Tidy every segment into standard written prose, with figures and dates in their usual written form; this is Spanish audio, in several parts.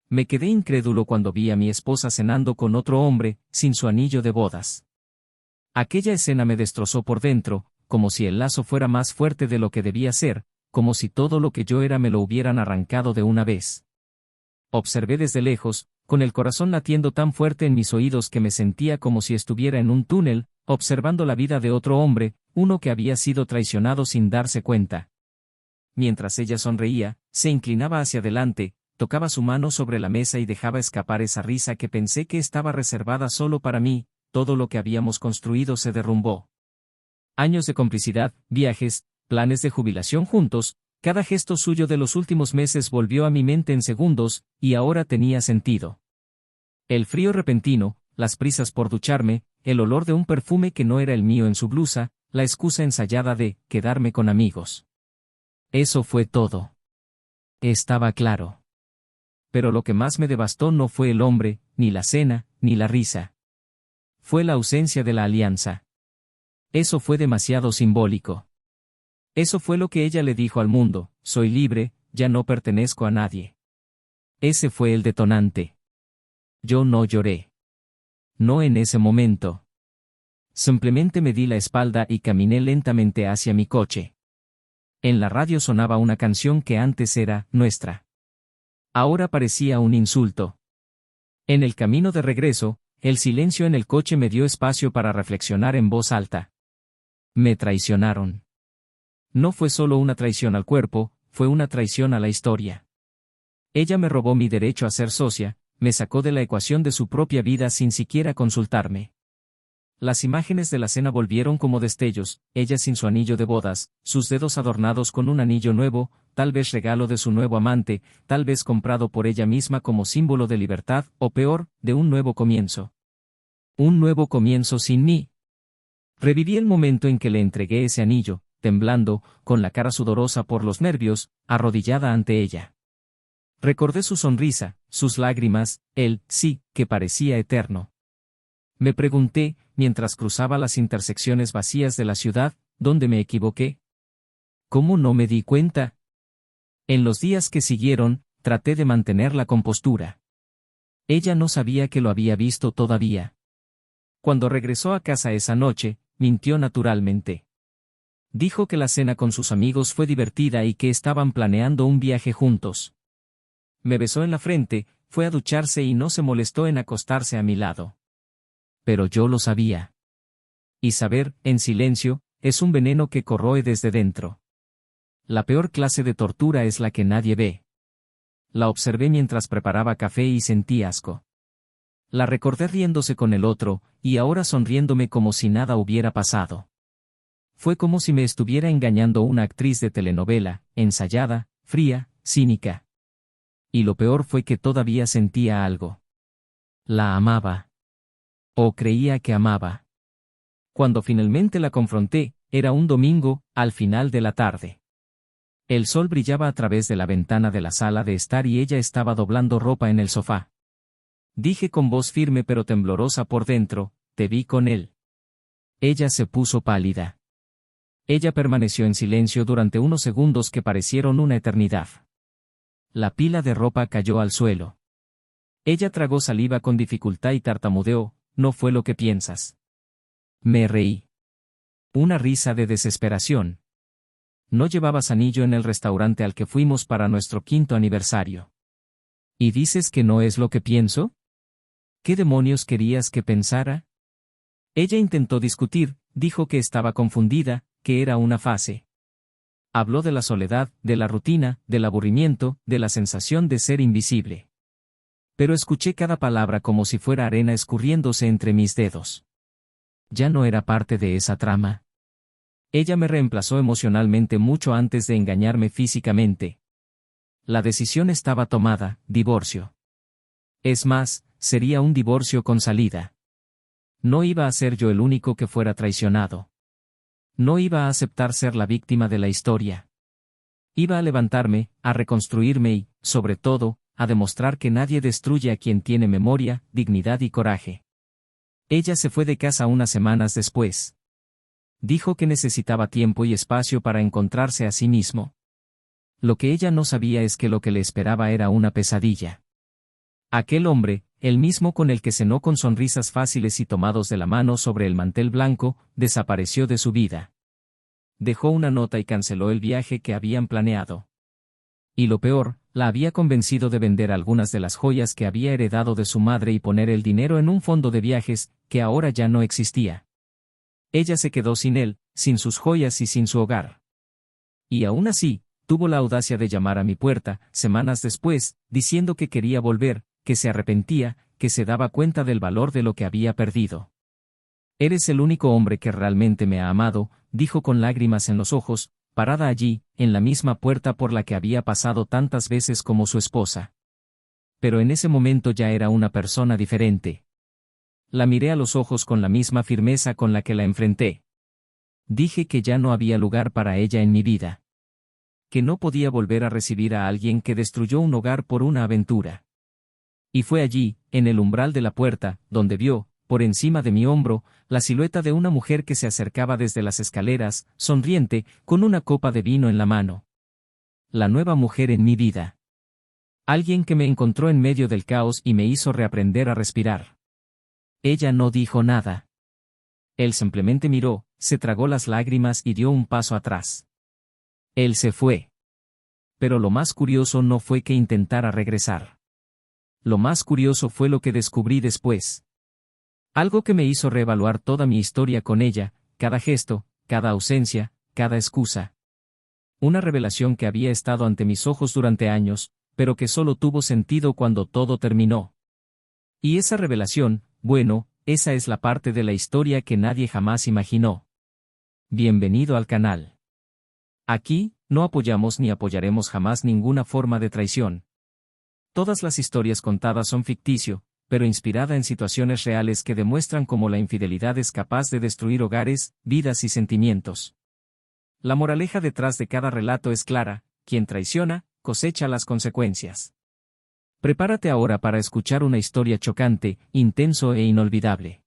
Me quedé incrédulo cuando vi a mi esposa cenando con otro hombre, sin su anillo de bodas. Aquella escena me destrozó por dentro, como si el lazo fuera más fuerte de lo que debía ser, como si todo lo que yo era me lo hubieran arrancado de una vez. Observé desde lejos, con el corazón latiendo tan fuerte en mis oídos que me sentía como si estuviera en un túnel, observando la vida de otro hombre, uno que había sido traicionado sin darse cuenta. Mientras ella sonreía, se inclinaba hacia adelante, tocaba su mano sobre la mesa y dejaba escapar esa risa que pensé que estaba reservada solo para mí. Todo lo que habíamos construido se derrumbó. Años de complicidad, viajes, planes de jubilación juntos, cada gesto suyo de los últimos meses volvió a mi mente en segundos, y ahora tenía sentido. El frío repentino, las prisas por ducharme, el olor de un perfume que no era el mío en su blusa, la excusa ensayada de quedarme con amigos. Eso fue todo. Estaba claro. Pero lo que más me devastó no fue el hombre, ni la cena, ni la risa. Fue la ausencia de la alianza. Eso fue demasiado simbólico. Eso fue lo que ella le dijo al mundo: soy libre, ya no pertenezco a nadie. Ese fue el detonante. Yo no lloré. No en ese momento. Simplemente me di la espalda y caminé lentamente hacia mi coche. En la radio sonaba una canción que antes era nuestra. Ahora parecía un insulto. En el camino de regreso, el silencio en el coche me dio espacio para reflexionar en voz alta. Me traicionaron. No fue solo una traición al cuerpo, fue una traición a la historia. Ella me robó mi derecho a ser socia, me sacó de la ecuación de su propia vida sin siquiera consultarme. Las imágenes de la cena volvieron como destellos, ella sin su anillo de bodas, sus dedos adornados con un anillo nuevo, tal vez regalo de su nuevo amante, tal vez comprado por ella misma como símbolo de libertad, o peor, de un nuevo comienzo. Un nuevo comienzo sin mí. Reviví el momento en que le entregué ese anillo, temblando, con la cara sudorosa por los nervios, arrodillada ante ella. Recordé su sonrisa, sus lágrimas, el sí, que parecía eterno. Me pregunté, mientras cruzaba las intersecciones vacías de la ciudad, ¿dónde me equivoqué? ¿Cómo no me di cuenta? En los días que siguieron, traté de mantener la compostura. Ella no sabía que lo había visto todavía. Cuando regresó a casa esa noche, mintió naturalmente. Dijo que la cena con sus amigos fue divertida y que estaban planeando un viaje juntos. Me besó en la frente, fue a ducharse y no se molestó en acostarse a mi lado. Pero yo lo sabía. Y saber, en silencio, es un veneno que corroe desde dentro. La peor clase de tortura es la que nadie ve. La observé mientras preparaba café y sentí asco. La recordé riéndose con el otro, y ahora sonriéndome como si nada hubiera pasado. Fue como si me estuviera engañando una actriz de telenovela, ensayada, fría, cínica. Y lo peor fue que todavía sentía algo. La amaba. O creía que amaba. Cuando finalmente la confronté, era un domingo, al final de la tarde. El sol brillaba a través de la ventana de la sala de estar y ella estaba doblando ropa en el sofá. Dije con voz firme pero temblorosa por dentro: te vi con él. Ella se puso pálida. Ella permaneció en silencio durante unos segundos que parecieron una eternidad. La pila de ropa cayó al suelo. Ella tragó saliva con dificultad y tartamudeó: no fue lo que piensas. Me reí. Una risa de desesperación. No llevabas anillo en el restaurante al que fuimos para nuestro 5º aniversario. ¿Y dices que no es lo que pienso? ¿Qué demonios querías que pensara? Ella intentó discutir, dijo que estaba confundida, que era una fase. Habló de la soledad, de la rutina, del aburrimiento, de la sensación de ser invisible. Pero escuché cada palabra como si fuera arena escurriéndose entre mis dedos. Ya no era parte de esa trama. Ella me reemplazó emocionalmente mucho antes de engañarme físicamente. La decisión estaba tomada: divorcio. Es más, sería un divorcio con salida. No iba a ser yo el único que fuera traicionado. No iba a aceptar ser la víctima de la historia. Iba a levantarme, a reconstruirme y, sobre todo, a demostrar que nadie destruye a quien tiene memoria, dignidad y coraje. Ella se fue de casa unas semanas después. Dijo que necesitaba tiempo y espacio para encontrarse a sí mismo. Lo que ella no sabía es que lo que le esperaba era una pesadilla. Aquel hombre, el mismo con el que cenó con sonrisas fáciles y tomados de la mano sobre el mantel blanco, desapareció de su vida. Dejó una nota y canceló el viaje que habían planeado. Y lo peor, la había convencido de vender algunas de las joyas que había heredado de su madre y poner el dinero en un fondo de viajes, que ahora ya no existía. Ella se quedó sin él, sin sus joyas y sin su hogar. Y aún así, tuvo la audacia de llamar a mi puerta, semanas después, diciendo que quería volver, que se arrepentía, que se daba cuenta del valor de lo que había perdido. «Eres el único hombre que realmente me ha amado», dijo con lágrimas en los ojos, parada allí, en la misma puerta por la que había pasado tantas veces como su esposa. Pero en ese momento ya era una persona diferente. La miré a los ojos con la misma firmeza con la que la enfrenté. Dije que ya no había lugar para ella en mi vida. Que no podía volver a recibir a alguien que destruyó un hogar por una aventura. Y fue allí, en el umbral de la puerta, donde vio, por encima de mi hombro, la silueta de una mujer que se acercaba desde las escaleras, sonriente, con una copa de vino en la mano. La nueva mujer en mi vida. Alguien que me encontró en medio del caos y me hizo reaprender a respirar. Ella no dijo nada. Él simplemente miró, se tragó las lágrimas y dio un paso atrás. Él se fue. Pero lo más curioso no fue que intentara regresar. Lo más curioso fue lo que descubrí después. Algo que me hizo reevaluar toda mi historia con ella, cada gesto, cada ausencia, cada excusa. Una revelación que había estado ante mis ojos durante años, pero que solo tuvo sentido cuando todo terminó. Y esa revelación, bueno, esa es la parte de la historia que nadie jamás imaginó. Bienvenido al canal. Aquí, no apoyamos ni apoyaremos jamás ninguna forma de traición. Todas las historias contadas son ficticio, pero inspirada en situaciones reales que demuestran cómo la infidelidad es capaz de destruir hogares, vidas y sentimientos. La moraleja detrás de cada relato es clara: quien traiciona, cosecha las consecuencias. Prepárate ahora para escuchar una historia chocante, intenso e inolvidable.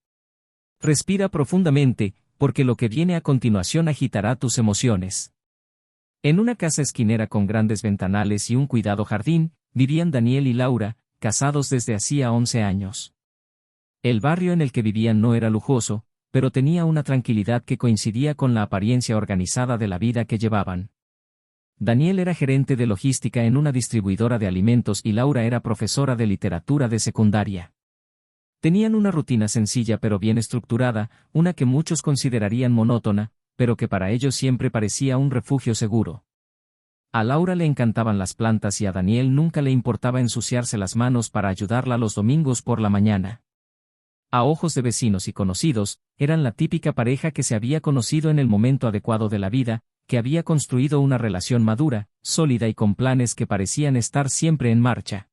Respira profundamente, porque lo que viene a continuación agitará tus emociones. En una casa esquinera con grandes ventanales y un cuidado jardín, vivían Daniel y Laura, casados desde hacía 11 años. El barrio en el que vivían no era lujoso, pero tenía una tranquilidad que coincidía con la apariencia organizada de la vida que llevaban. Daniel era gerente de logística en una distribuidora de alimentos y Laura era profesora de literatura de secundaria. Tenían una rutina sencilla pero bien estructurada, una que muchos considerarían monótona, pero que para ellos siempre parecía un refugio seguro. A Laura le encantaban las plantas y a Daniel nunca le importaba ensuciarse las manos para ayudarla los domingos por la mañana. A ojos de vecinos y conocidos, eran la típica pareja que se había conocido en el momento adecuado de la vida, que había construido una relación madura, sólida y con planes que parecían estar siempre en marcha.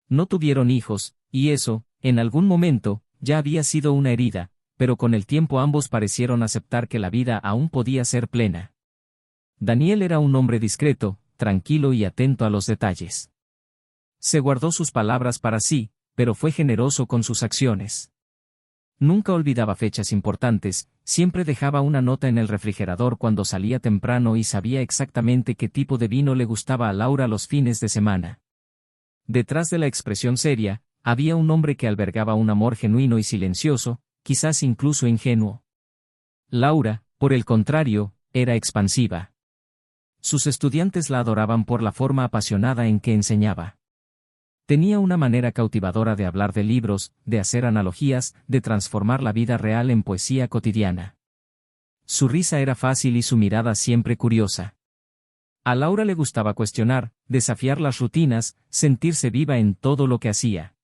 No tuvieron hijos, y eso, en algún momento, ya había sido una herida, pero con el tiempo ambos parecieron aceptar que la vida aún podía ser plena. Daniel era un hombre discreto, tranquilo y atento a los detalles. Se guardó sus palabras para sí, pero fue generoso con sus acciones. Nunca olvidaba fechas importantes, siempre dejaba una nota en el refrigerador cuando salía temprano y sabía exactamente qué tipo de vino le gustaba a Laura los fines de semana. Detrás de la expresión seria, había un hombre que albergaba un amor genuino y silencioso, quizás incluso ingenuo. Laura, por el contrario, era expansiva. Sus estudiantes la adoraban por la forma apasionada en que enseñaba. Tenía una manera cautivadora de hablar de libros, de hacer analogías, de transformar la vida real en poesía cotidiana. Su risa era fácil y su mirada siempre curiosa. A Laura le gustaba cuestionar, desafiar las rutinas, sentirse viva en todo lo que hacía.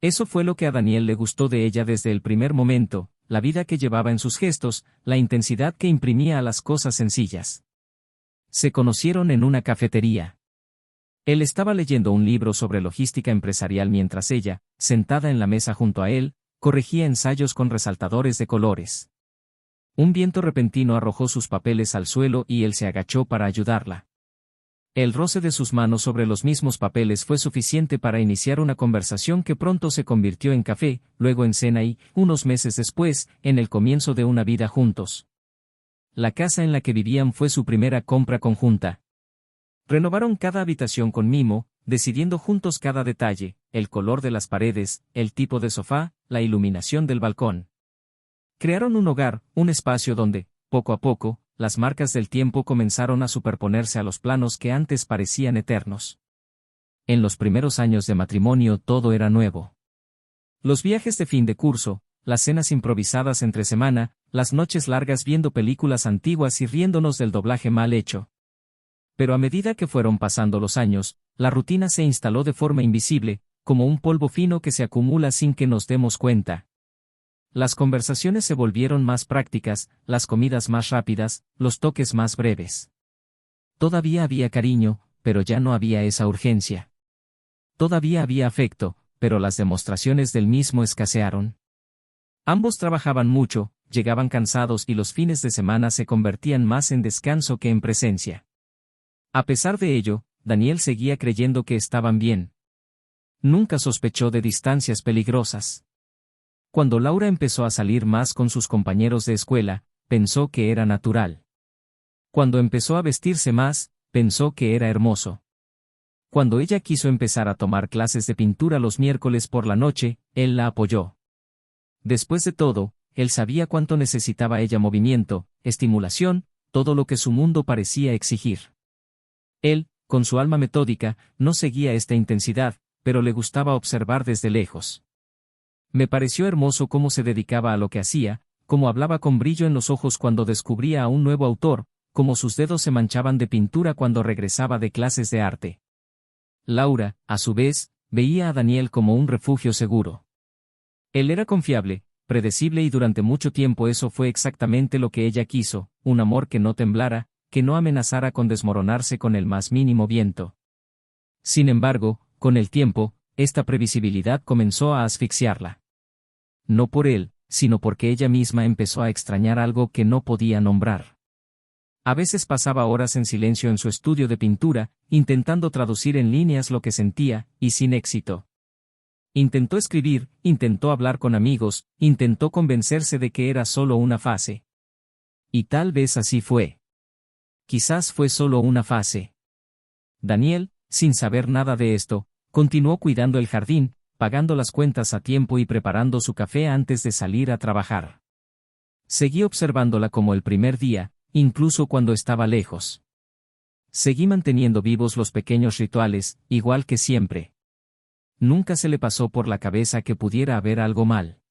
Eso fue lo que a Daniel le gustó de ella desde el primer momento, la vida que llevaba en sus gestos, la intensidad que imprimía a las cosas sencillas. Se conocieron en una cafetería. Él estaba leyendo un libro sobre logística empresarial mientras ella, sentada en la mesa junto a él, corregía ensayos con resaltadores de colores. Un viento repentino arrojó sus papeles al suelo y él se agachó para ayudarla. El roce de sus manos sobre los mismos papeles fue suficiente para iniciar una conversación que pronto se convirtió en café, luego en cena y, unos meses después, en el comienzo de una vida juntos. La casa en la que vivían fue su primera compra conjunta. Renovaron cada habitación con mimo, decidiendo juntos cada detalle, el color de las paredes, el tipo de sofá, la iluminación del balcón. Crearon un hogar, un espacio donde, poco a poco, las marcas del tiempo comenzaron a superponerse a los planos que antes parecían eternos. En los primeros años de matrimonio todo era nuevo. Los viajes de fin de curso, las cenas improvisadas entre semana, las noches largas viendo películas antiguas y riéndonos del doblaje mal hecho. Pero a medida que fueron pasando los años, la rutina se instaló de forma invisible, como un polvo fino que se acumula sin que nos demos cuenta. Las conversaciones se volvieron más prácticas, las comidas más rápidas, los toques más breves. Todavía había cariño, pero ya no había esa urgencia. Todavía había afecto, pero las demostraciones del mismo escasearon. Ambos trabajaban mucho, llegaban cansados y los fines de semana se convertían más en descanso que en presencia. A pesar de ello, Daniel seguía creyendo que estaban bien. Nunca sospechó de distancias peligrosas. Cuando Laura empezó a salir más con sus compañeros de escuela, pensó que era natural. Cuando empezó a vestirse más, pensó que era hermoso. Cuando ella quiso empezar a tomar clases de pintura los miércoles por la noche, él la apoyó. Después de todo, él sabía cuánto necesitaba ella: movimiento, estimulación, todo lo que su mundo parecía exigir. Él, con su alma metódica, no seguía esta intensidad, pero le gustaba observar desde lejos. Me pareció hermoso cómo se dedicaba a lo que hacía, cómo hablaba con brillo en los ojos cuando descubría a un nuevo autor, cómo sus dedos se manchaban de pintura cuando regresaba de clases de arte. Laura, a su vez, veía a Daniel como un refugio seguro. Él era confiable, predecible y durante mucho tiempo eso fue exactamente lo que ella quiso: un amor que no temblara, que no amenazara con desmoronarse con el más mínimo viento. Sin embargo, con el tiempo, esta previsibilidad comenzó a asfixiarla. No por él, sino porque ella misma empezó a extrañar algo que no podía nombrar. A veces pasaba horas en silencio en su estudio de pintura, intentando traducir en líneas lo que sentía, y sin éxito. Intentó escribir, intentó hablar con amigos, intentó convencerse de que era solo una fase. Y tal vez así fue. Quizás fue solo una fase. Daniel, sin saber nada de esto, continuó cuidando el jardín, pagando las cuentas a tiempo y preparando su café antes de salir a trabajar. Seguí observándola como el primer día, incluso cuando estaba lejos. Seguí manteniendo vivos los pequeños rituales, igual que siempre. Nunca se le pasó por la cabeza que pudiera haber algo mal.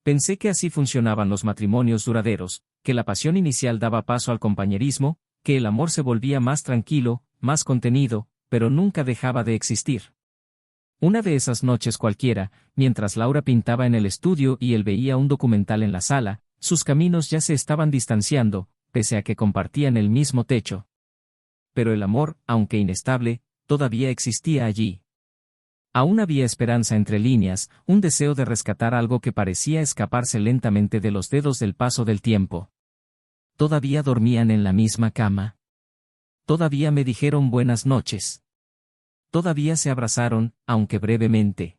Pensé que así funcionaban los matrimonios duraderos, que la pasión inicial daba paso al compañerismo, que el amor se volvía más tranquilo, más contenido, pero nunca dejaba de existir. Una de esas noches cualquiera, mientras Laura pintaba en el estudio y él veía un documental en la sala, sus caminos ya se estaban distanciando, pese a que compartían el mismo techo. Pero el amor, aunque inestable, todavía existía allí. Aún había esperanza entre líneas, un deseo de rescatar algo que parecía escaparse lentamente de los dedos del paso del tiempo. Todavía dormían en la misma cama. Todavía me dijeron buenas noches. Todavía se abrazaron, aunque brevemente.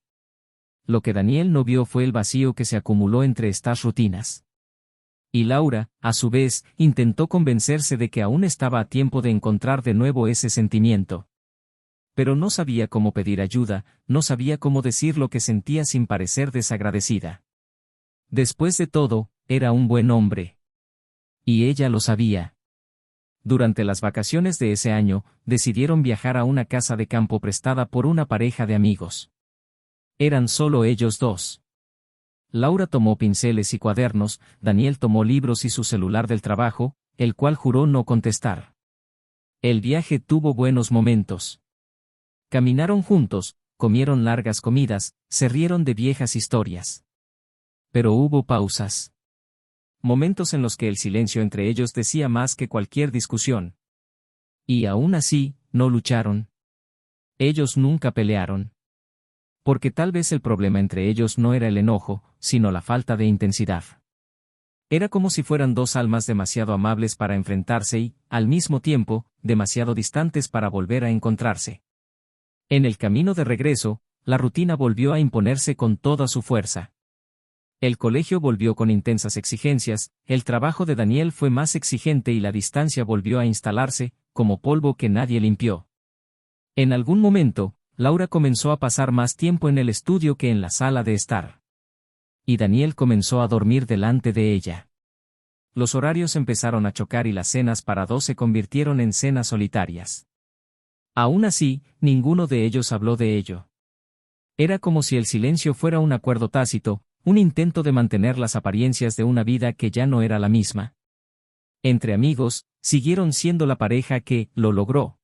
Lo que Daniel no vio fue el vacío que se acumuló entre estas rutinas. Y Laura, a su vez, intentó convencerse de que aún estaba a tiempo de encontrar de nuevo ese sentimiento. Pero no sabía cómo pedir ayuda, no sabía cómo decir lo que sentía sin parecer desagradecida. Después de todo, era un buen hombre. Y ella lo sabía. Durante las vacaciones de ese año, decidieron viajar a una casa de campo prestada por una pareja de amigos. Eran solo ellos dos. Laura tomó pinceles y cuadernos, Daniel tomó libros y su celular del trabajo, el cual juró no contestar. El viaje tuvo buenos momentos. Caminaron juntos, comieron largas comidas, se rieron de viejas historias. Pero hubo pausas. Momentos en los que el silencio entre ellos decía más que cualquier discusión. Y aún así, no lucharon. Ellos nunca pelearon. Porque tal vez el problema entre ellos no era el enojo, sino la falta de intensidad. Era como si fueran dos almas demasiado amables para enfrentarse y, al mismo tiempo, demasiado distantes para volver a encontrarse. En el camino de regreso, la rutina volvió a imponerse con toda su fuerza. El colegio volvió con intensas exigencias, el trabajo de Daniel fue más exigente y la distancia volvió a instalarse, como polvo que nadie limpió. En algún momento, Laura comenzó a pasar más tiempo en el estudio que en la sala de estar. Y Daniel comenzó a dormir delante de ella. Los horarios empezaron a chocar y las cenas para dos se convirtieron en cenas solitarias. Aún así, ninguno de ellos habló de ello. Era como si el silencio fuera un acuerdo tácito, un intento de mantener las apariencias de una vida que ya no era la misma. Entre amigos, siguieron siendo la pareja que lo logró.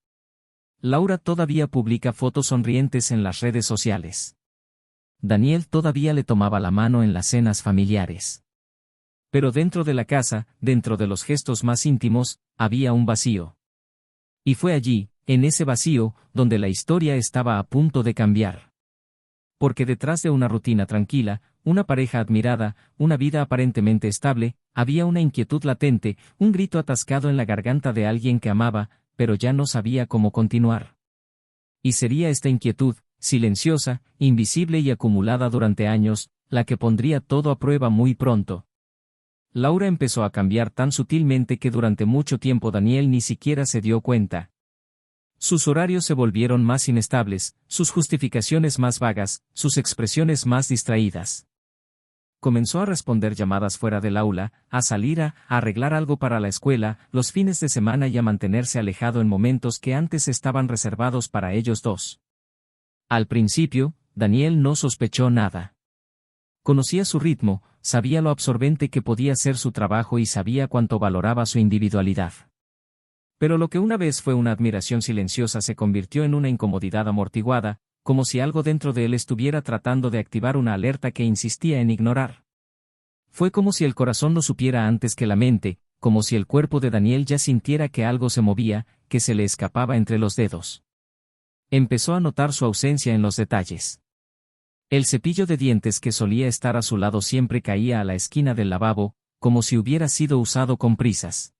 Laura todavía publica fotos sonrientes en las redes sociales. Daniel todavía le tomaba la mano en las cenas familiares. Pero dentro de la casa, dentro de los gestos más íntimos, había un vacío. Y fue allí, en ese vacío, donde la historia estaba a punto de cambiar. Porque detrás de una rutina tranquila, una pareja admirada, una vida aparentemente estable, había una inquietud latente, un grito atascado en la garganta de alguien que amaba, pero ya no sabía cómo continuar. Y sería esta inquietud, silenciosa, invisible y acumulada durante años, la que pondría todo a prueba muy pronto. Laura empezó a cambiar tan sutilmente que durante mucho tiempo Daniel ni siquiera se dio cuenta. Sus horarios se volvieron más inestables, sus justificaciones más vagas, sus expresiones más distraídas. Comenzó a responder llamadas fuera del aula, a salir a arreglar algo para la escuela, los fines de semana y a mantenerse alejado en momentos que antes estaban reservados para ellos dos. Al principio, Daniel no sospechó nada. Conocía su ritmo, sabía lo absorbente que podía ser su trabajo y sabía cuánto valoraba su individualidad. Pero lo que una vez fue una admiración silenciosa se convirtió en una incomodidad amortiguada, como si algo dentro de él estuviera tratando de activar una alerta que insistía en ignorar. Fue como si el corazón lo supiera antes que la mente, como si el cuerpo de Daniel ya sintiera que algo se movía, que se le escapaba entre los dedos. Empezó a notar su ausencia en los detalles. El cepillo de dientes que solía estar a su lado siempre caía a la esquina del lavabo, como si hubiera sido usado con prisas.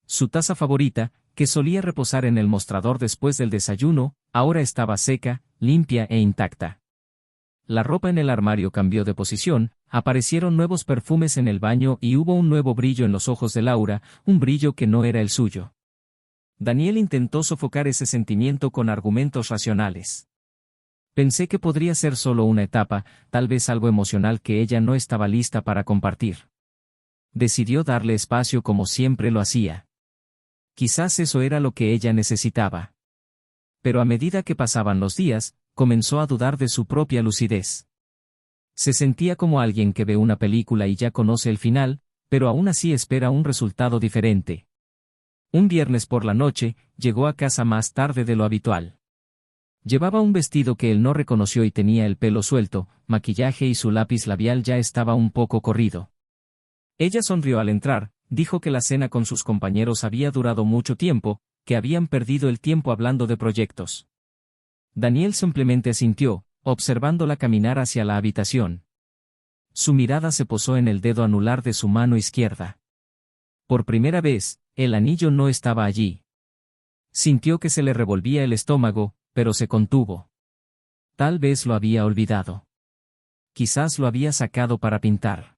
Su taza favorita, que solía reposar en el mostrador después del desayuno, ahora estaba seca, limpia e intacta. La ropa en el armario cambió de posición, aparecieron nuevos perfumes en el baño y hubo un nuevo brillo en los ojos de Laura, un brillo que no era el suyo. Daniel intentó sofocar ese sentimiento con argumentos racionales. Pensé que podría ser solo una etapa, tal vez algo emocional que ella no estaba lista para compartir. Decidió darle espacio como siempre lo hacía. Quizás eso era lo que ella necesitaba. Pero a medida que pasaban los días, comenzó a dudar de su propia lucidez. Se sentía como alguien que ve una película y ya conoce el final, pero aún así espera un resultado diferente. Un viernes por la noche, llegó a casa más tarde de lo habitual. Llevaba un vestido que él no reconoció y tenía el pelo suelto, maquillaje y su lápiz labial ya estaba un poco corrido. Ella sonrió al entrar, dijo que la cena con sus compañeros había durado mucho tiempo, que habían perdido el tiempo hablando de proyectos. Daniel simplemente asintió, observándola caminar hacia la habitación. Su mirada se posó en el dedo anular de su mano izquierda. Por primera vez, el anillo no estaba allí. Sintió que se le revolvía el estómago, pero se contuvo. Tal vez lo había olvidado. Quizás lo había sacado para pintar.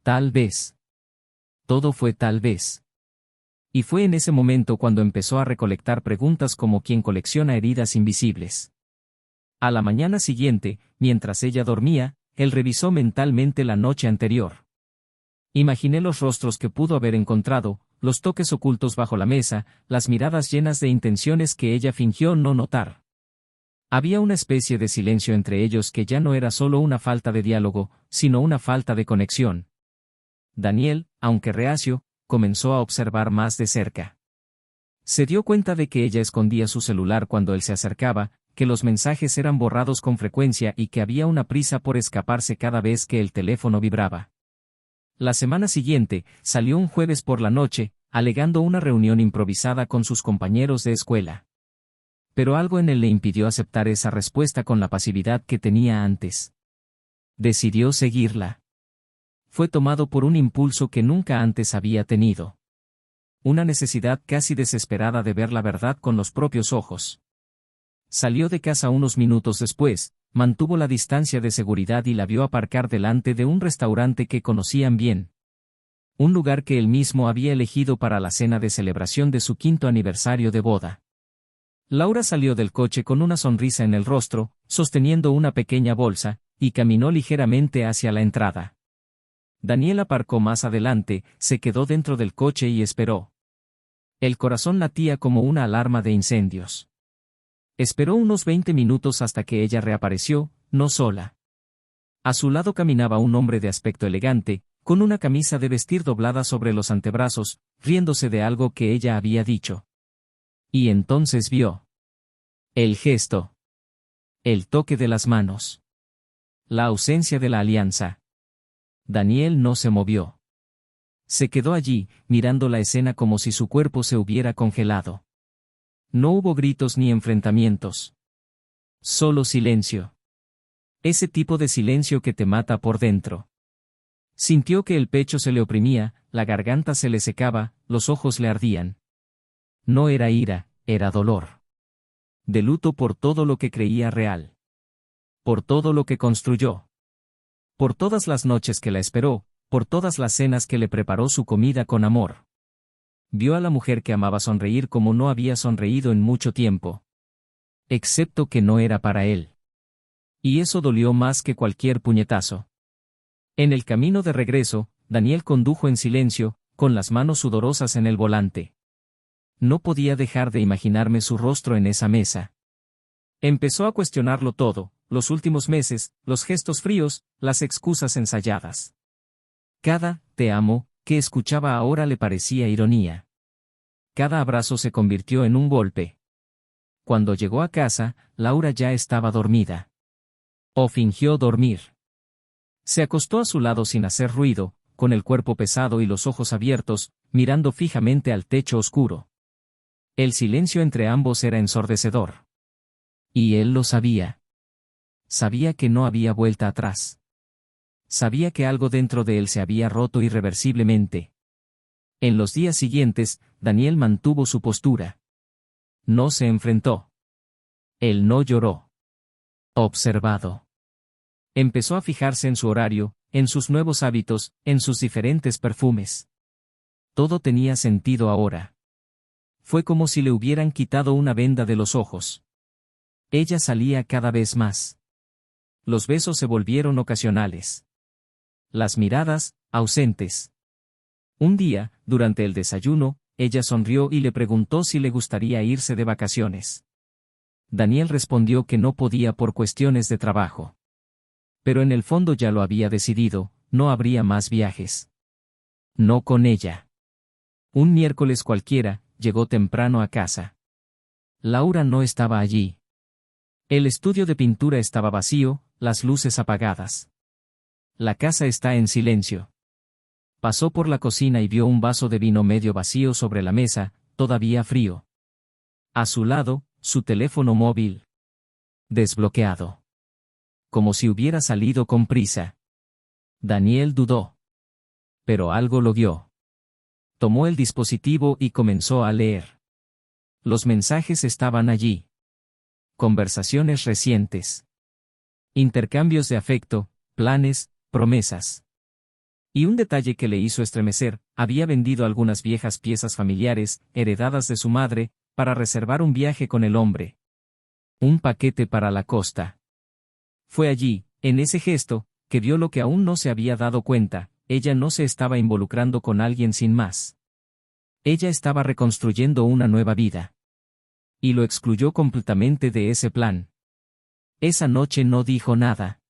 Tal vez. Todo fue tal vez. Y fue en ese momento cuando empezó a recolectar preguntas como quien colecciona heridas invisibles. A la mañana siguiente, mientras ella dormía, él revisó mentalmente la noche anterior. Imaginé los rostros que pudo haber encontrado, los toques ocultos bajo la mesa, las miradas llenas de intenciones que ella fingió no notar. Había una especie de silencio entre ellos que ya no era solo una falta de diálogo, sino una falta de conexión. Daniel, aunque reacio, comenzó a observar más de cerca. Se dio cuenta de que ella escondía su celular cuando él se acercaba, que los mensajes eran borrados con frecuencia y que había una prisa por escaparse cada vez que el teléfono vibraba. La semana siguiente, salió un jueves por la noche, alegando una reunión improvisada con sus compañeros de escuela. Pero algo en él le impidió aceptar esa respuesta con la pasividad que tenía antes. Decidió seguirla. Fue tomado por un impulso que nunca antes había tenido. Una necesidad casi desesperada de ver la verdad con los propios ojos. Salió de casa unos minutos después, mantuvo la distancia de seguridad y la vio aparcar delante de un restaurante que conocían bien. Un lugar que él mismo había elegido para la cena de celebración de su 5º aniversario de boda. Laura salió del coche con una sonrisa en el rostro, sosteniendo una pequeña bolsa, y caminó ligeramente hacia la entrada. Daniel aparcó más adelante, se quedó dentro del coche y esperó. El corazón latía como una alarma de incendios. Esperó unos 20 minutos hasta que ella reapareció, no sola. A su lado caminaba un hombre de aspecto elegante, con una camisa de vestir doblada sobre los antebrazos, riéndose de algo que ella había dicho. Y entonces vio. El gesto. El toque de las manos. La ausencia de la alianza. Daniel no se movió. Se quedó allí, mirando la escena como si su cuerpo se hubiera congelado. No hubo gritos ni enfrentamientos. Solo silencio. Ese tipo de silencio que te mata por dentro. Sintió que el pecho se le oprimía, la garganta se le secaba, los ojos le ardían. No era ira, era dolor. De luto por todo lo que creía real. Por todo lo que construyó. Por todas las noches que la esperó, por todas las cenas que le preparó su comida con amor. Vio a la mujer que amaba sonreír como no había sonreído en mucho tiempo. Excepto que no era para él. Y eso dolió más que cualquier puñetazo. En el camino de regreso, Daniel condujo en silencio, con las manos sudorosas en el volante. No podía dejar de imaginarme su rostro en esa mesa. Empezó a cuestionarlo todo, los últimos meses, los gestos fríos, las excusas ensayadas. Cada "te amo" que escuchaba ahora le parecía ironía. Cada abrazo se convirtió en un golpe. Cuando llegó a casa, Laura ya estaba dormida. O fingió dormir. Se acostó a su lado sin hacer ruido, con el cuerpo pesado y los ojos abiertos, mirando fijamente al techo oscuro. El silencio entre ambos era ensordecedor. Y él lo sabía. Sabía que no había vuelta atrás. Sabía que algo dentro de él se había roto irreversiblemente. En los días siguientes, Daniel mantuvo su postura. No se enfrentó. Él no lloró. Observado. Empezó a fijarse en su horario, en sus nuevos hábitos, en sus diferentes perfumes. Todo tenía sentido ahora. Fue como si le hubieran quitado una venda de los ojos. Ella salía cada vez más. Los besos se volvieron ocasionales. Las miradas, ausentes. Un día, durante el desayuno, ella sonrió y le preguntó si le gustaría irse de vacaciones. Daniel respondió que no podía por cuestiones de trabajo. Pero en el fondo ya lo había decidido, no habría más viajes. No con ella. Un miércoles cualquiera, llegó temprano a casa. Laura no estaba allí. El estudio de pintura estaba vacío, las luces apagadas. La casa está en silencio. Pasó por la cocina y vio un vaso de vino medio vacío sobre la mesa, todavía frío. A su lado, su teléfono móvil. Desbloqueado. Como si hubiera salido con prisa. Daniel dudó. Pero algo lo vio. Tomó el dispositivo y comenzó a leer. Los mensajes estaban allí. Conversaciones recientes. Intercambios de afecto, planes, promesas. Y un detalle que le hizo estremecer, había vendido algunas viejas piezas familiares, heredadas de su madre, para reservar un viaje con el hombre. Un paquete para la costa. Fue allí, en ese gesto, que vio lo que aún no se había dado cuenta, ella no se estaba involucrando con alguien sin más. Ella estaba reconstruyendo una nueva vida. Y lo excluyó completamente de ese plan. Esa noche no dijo nada.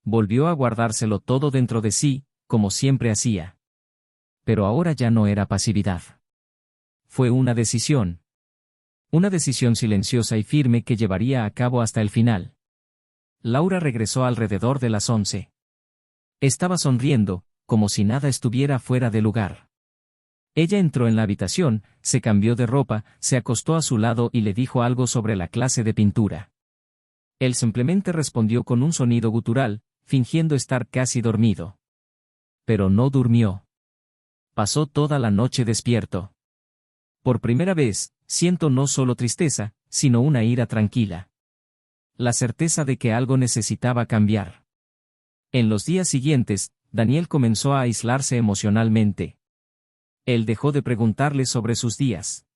Volvió a guardárselo todo dentro de sí, como siempre hacía. Pero ahora ya no era pasividad. Fue una decisión. Una decisión silenciosa y firme que llevaría a cabo hasta el final. Laura regresó alrededor de las 11. Estaba sonriendo, como si nada estuviera fuera de lugar. Ella entró en la habitación, se cambió de ropa, se acostó a su lado y le dijo algo sobre la clase de pintura. Él simplemente respondió con un sonido gutural, fingiendo estar casi dormido. Pero no durmió. Pasó toda la noche despierto. Por primera vez, siento no solo tristeza, sino una ira tranquila. La certeza de que algo necesitaba cambiar. En los días siguientes, Daniel comenzó a aislarse emocionalmente. Él dejó de preguntarle sobre sus días.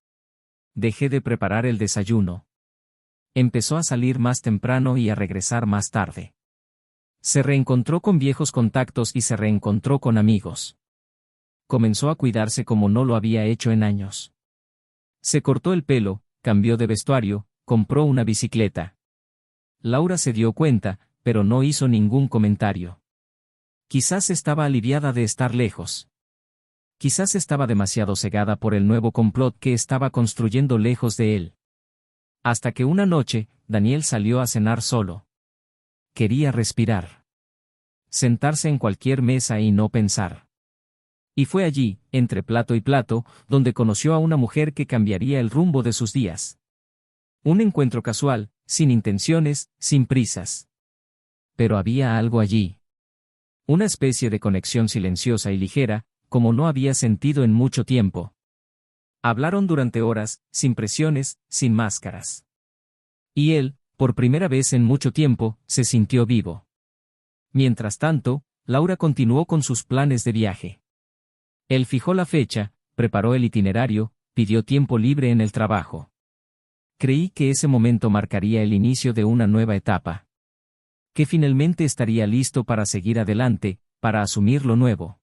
Dejé de preparar el desayuno. Empezó a salir más temprano y a regresar más tarde. Se reencontró con viejos contactos y se reencontró con amigos. Comenzó a cuidarse como no lo había hecho en años. Se cortó el pelo, cambió de vestuario, compró una bicicleta. Laura se dio cuenta, pero no hizo ningún comentario. Quizás estaba aliviada de estar lejos. Quizás estaba demasiado cegada por el nuevo complot que estaba construyendo lejos de él. Hasta que una noche, Daniel salió a cenar solo. Quería respirar. Sentarse en cualquier mesa y no pensar. Y fue allí, entre plato y plato, donde conoció a una mujer que cambiaría el rumbo de sus días. Un encuentro casual, sin intenciones, sin prisas. Pero había algo allí. Una especie de conexión silenciosa y ligera, como no había sentido en mucho tiempo. Hablaron durante horas, sin presiones, sin máscaras. Y él, por primera vez en mucho tiempo, se sintió vivo. Mientras tanto, Laura continuó con sus planes de viaje. Él fijó la fecha, preparó el itinerario, pidió tiempo libre en el trabajo. Creí que ese momento marcaría el inicio de una nueva etapa. Que finalmente estaría listo para seguir adelante, para asumir lo nuevo.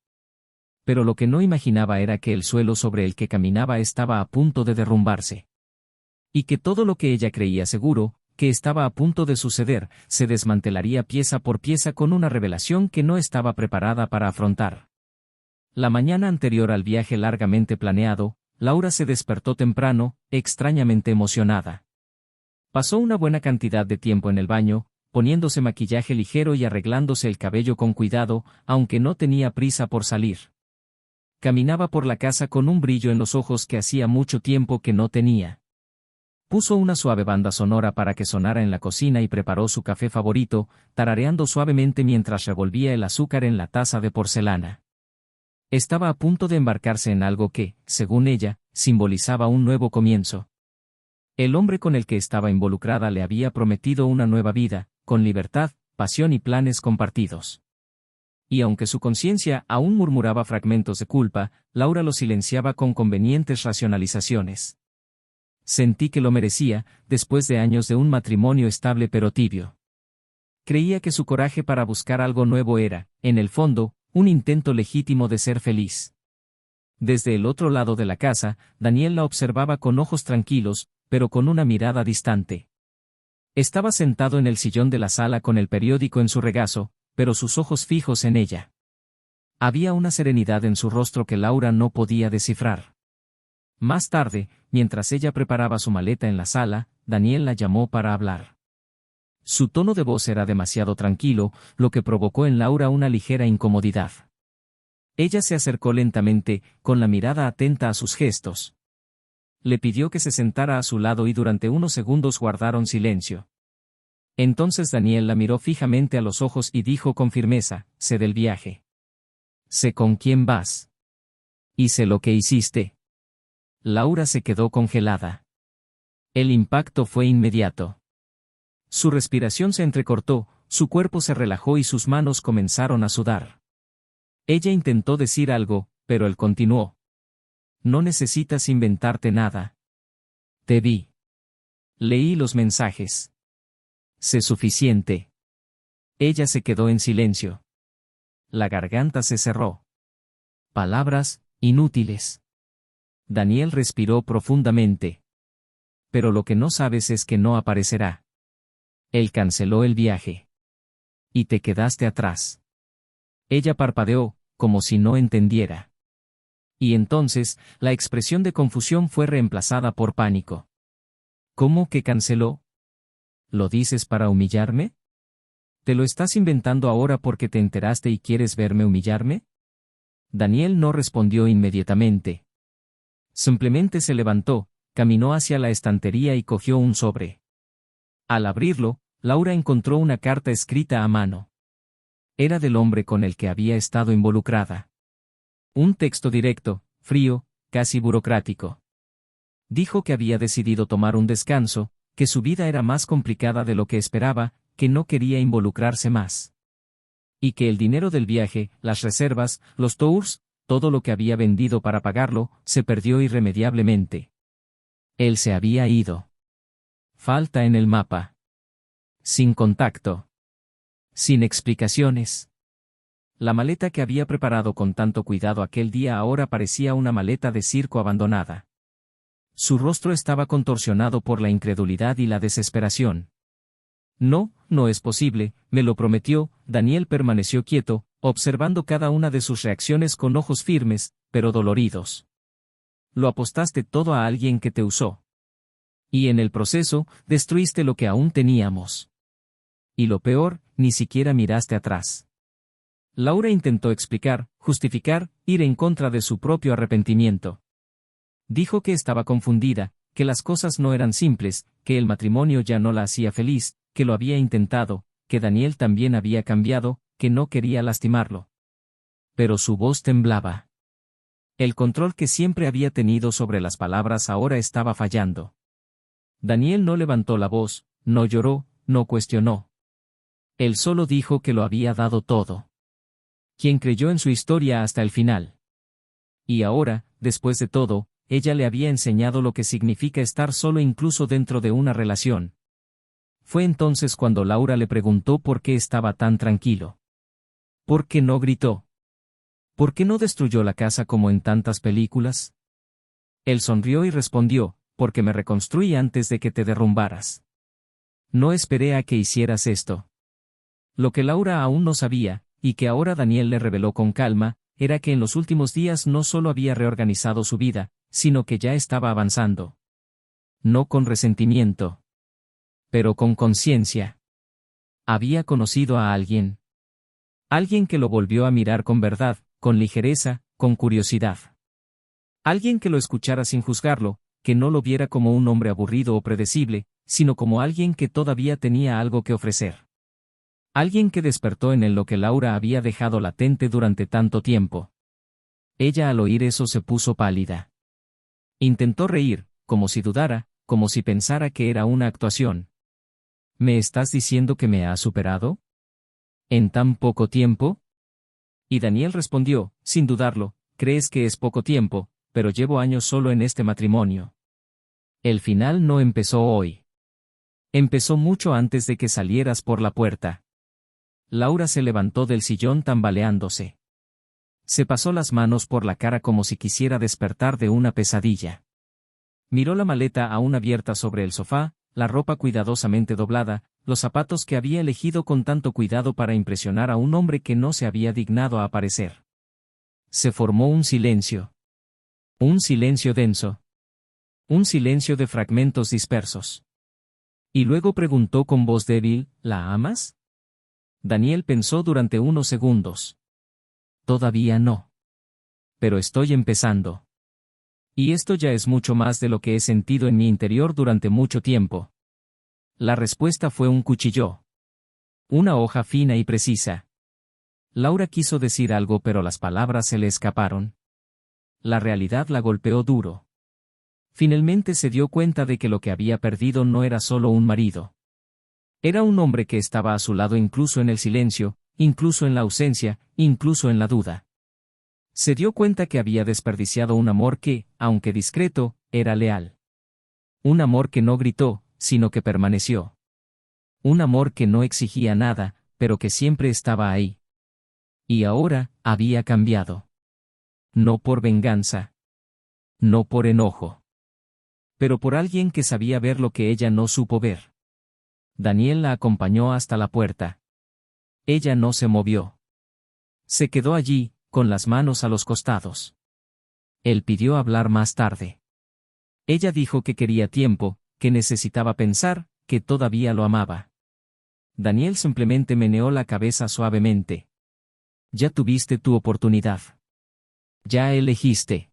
Pero lo que no imaginaba era que el suelo sobre el que caminaba estaba a punto de derrumbarse. Y que todo lo que ella creía seguro, que estaba a punto de suceder, se desmantelaría pieza por pieza con una revelación que no estaba preparada para afrontar. La mañana anterior al viaje largamente planeado, Laura se despertó temprano, extrañamente emocionada. Pasó una buena cantidad de tiempo en el baño, poniéndose maquillaje ligero y arreglándose el cabello con cuidado, aunque no tenía prisa por salir. Caminaba por la casa con un brillo en los ojos que hacía mucho tiempo que no tenía. Puso una suave banda sonora para que sonara en la cocina y preparó su café favorito, tarareando suavemente mientras revolvía el azúcar en la taza de porcelana. Estaba a punto de embarcarse en algo que, según ella, simbolizaba un nuevo comienzo. El hombre con el que estaba involucrada le había prometido una nueva vida, con libertad, pasión y planes compartidos. Y aunque su conciencia aún murmuraba fragmentos de culpa, Laura lo silenciaba con convenientes racionalizaciones. Sentí que lo merecía, después de años de un matrimonio estable pero tibio. Creía que su coraje para buscar algo nuevo era, en el fondo, un intento legítimo de ser feliz. Desde el otro lado de la casa, Daniel la observaba con ojos tranquilos, pero con una mirada distante. Estaba sentado en el sillón de la sala con el periódico en su regazo, pero sus ojos fijos en ella. Había una serenidad en su rostro que Laura no podía descifrar. Más tarde, mientras ella preparaba su maleta en la sala, Daniel la llamó para hablar. Su tono de voz era demasiado tranquilo, lo que provocó en Laura una ligera incomodidad. Ella se acercó lentamente, con la mirada atenta a sus gestos. Le pidió que se sentara a su lado y durante unos segundos guardaron silencio. Entonces Daniel la miró fijamente a los ojos y dijo con firmeza: sé del viaje. Sé con quién vas. Y sé lo que hiciste. Laura se quedó congelada. El impacto fue inmediato. Su respiración se entrecortó, su cuerpo se relajó y sus manos comenzaron a sudar. Ella intentó decir algo, pero él continuó. No necesitas inventarte nada. Te vi. Leí los mensajes. Sé suficiente. Ella se quedó en silencio. La garganta se cerró. Palabras, inútiles. Daniel respiró profundamente. Pero lo que no sabes es que no aparecerá. Él canceló el viaje. Y te quedaste atrás. Ella parpadeó, como si no entendiera. Y entonces, la expresión de confusión fue reemplazada por pánico. ¿Cómo que canceló? ¿Lo dices para humillarme? ¿Te lo estás inventando ahora porque te enteraste y quieres verme humillarme? Daniel no respondió inmediatamente. Simplemente se levantó, caminó hacia la estantería y cogió un sobre. Al abrirlo, Laura encontró una carta escrita a mano. Era del hombre con el que había estado involucrada. Un texto directo, frío, casi burocrático. Dijo que había decidido tomar un descanso, que su vida era más complicada de lo que esperaba, que no quería involucrarse más. Y que el dinero del viaje, las reservas, los tours, todo lo que había vendido para pagarlo, se perdió irremediablemente. Él se había ido. Falta en el mapa. Sin contacto. Sin explicaciones. La maleta que había preparado con tanto cuidado aquel día ahora parecía una maleta de circo abandonada. Su rostro estaba contorsionado por la incredulidad y la desesperación. No, no es posible, me lo prometió. Daniel permaneció quieto, observando cada una de sus reacciones con ojos firmes, pero doloridos. Lo apostaste todo a alguien que te usó. Y en el proceso, destruiste lo que aún teníamos. Y lo peor, ni siquiera miraste atrás. Laura intentó explicar, justificar, ir en contra de su propio arrepentimiento. Dijo que estaba confundida, que las cosas no eran simples, que el matrimonio ya no la hacía feliz, que lo había intentado, que Daniel también había cambiado, que no quería lastimarlo. Pero su voz temblaba. El control que siempre había tenido sobre las palabras ahora estaba fallando. Daniel no levantó la voz, no lloró, no cuestionó. Él solo dijo que lo había dado todo. Quien creyó en su historia hasta el final. Y ahora, después de todo, ella le había enseñado lo que significa estar solo incluso dentro de una relación. Fue entonces cuando Laura le preguntó por qué estaba tan tranquilo. ¿Por qué no gritó? ¿Por qué no destruyó la casa como en tantas películas? Él sonrió y respondió, porque me reconstruí antes de que te derrumbaras. No esperé a que hicieras esto. Lo que Laura aún no sabía, y que ahora Daniel le reveló con calma, era que en los últimos días no solo había reorganizado su vida, sino que ya estaba avanzando. No con resentimiento. Pero con conciencia. Había conocido a alguien. Alguien que lo volvió a mirar con verdad, con ligereza, con curiosidad. Alguien que lo escuchara sin juzgarlo, que no lo viera como un hombre aburrido o predecible, sino como alguien que todavía tenía algo que ofrecer. Alguien que despertó en él lo que Laura había dejado latente durante tanto tiempo. Ella al oír eso se puso pálida. Intentó reír, como si dudara, como si pensara que era una actuación. ¿Me estás diciendo que me has superado? ¿En tan poco tiempo? Y Daniel respondió, sin dudarlo, crees que es poco tiempo, pero llevo años solo en este matrimonio. El final no empezó hoy. Empezó mucho antes de que salieras por la puerta. Laura se levantó del sillón tambaleándose. Se pasó las manos por la cara como si quisiera despertar de una pesadilla. Miró la maleta aún abierta sobre el sofá, la ropa cuidadosamente doblada, los zapatos que había elegido con tanto cuidado para impresionar a un hombre que no se había dignado a aparecer. Se formó un silencio. Un silencio denso. Un silencio de fragmentos dispersos. Y luego preguntó con voz débil, ¿la amas? Daniel pensó durante unos segundos. Todavía no. Pero estoy empezando. Y esto ya es mucho más de lo que he sentido en mi interior durante mucho tiempo. La respuesta fue un cuchillo. Una hoja fina y precisa. Laura quiso decir algo pero las palabras se le escaparon. La realidad la golpeó duro. Finalmente se dio cuenta de que lo que había perdido no era solo un marido. Era un hombre que estaba a su lado incluso en el silencio, incluso en la ausencia, incluso en la duda. Se dio cuenta que había desperdiciado un amor que, aunque discreto, era leal. Un amor que no gritó, sino que permaneció. Un amor que no exigía nada, pero que siempre estaba ahí. Y ahora, había cambiado. No por venganza. No por enojo. Pero por alguien que sabía ver lo que ella no supo ver. Daniel la acompañó hasta la puerta. Ella no se movió. Se quedó allí, con las manos a los costados. Él pidió hablar más tarde. Ella dijo que quería tiempo, que necesitaba pensar, que todavía lo amaba. Daniel simplemente meneó la cabeza suavemente. Ya tuviste tu oportunidad. Ya elegiste.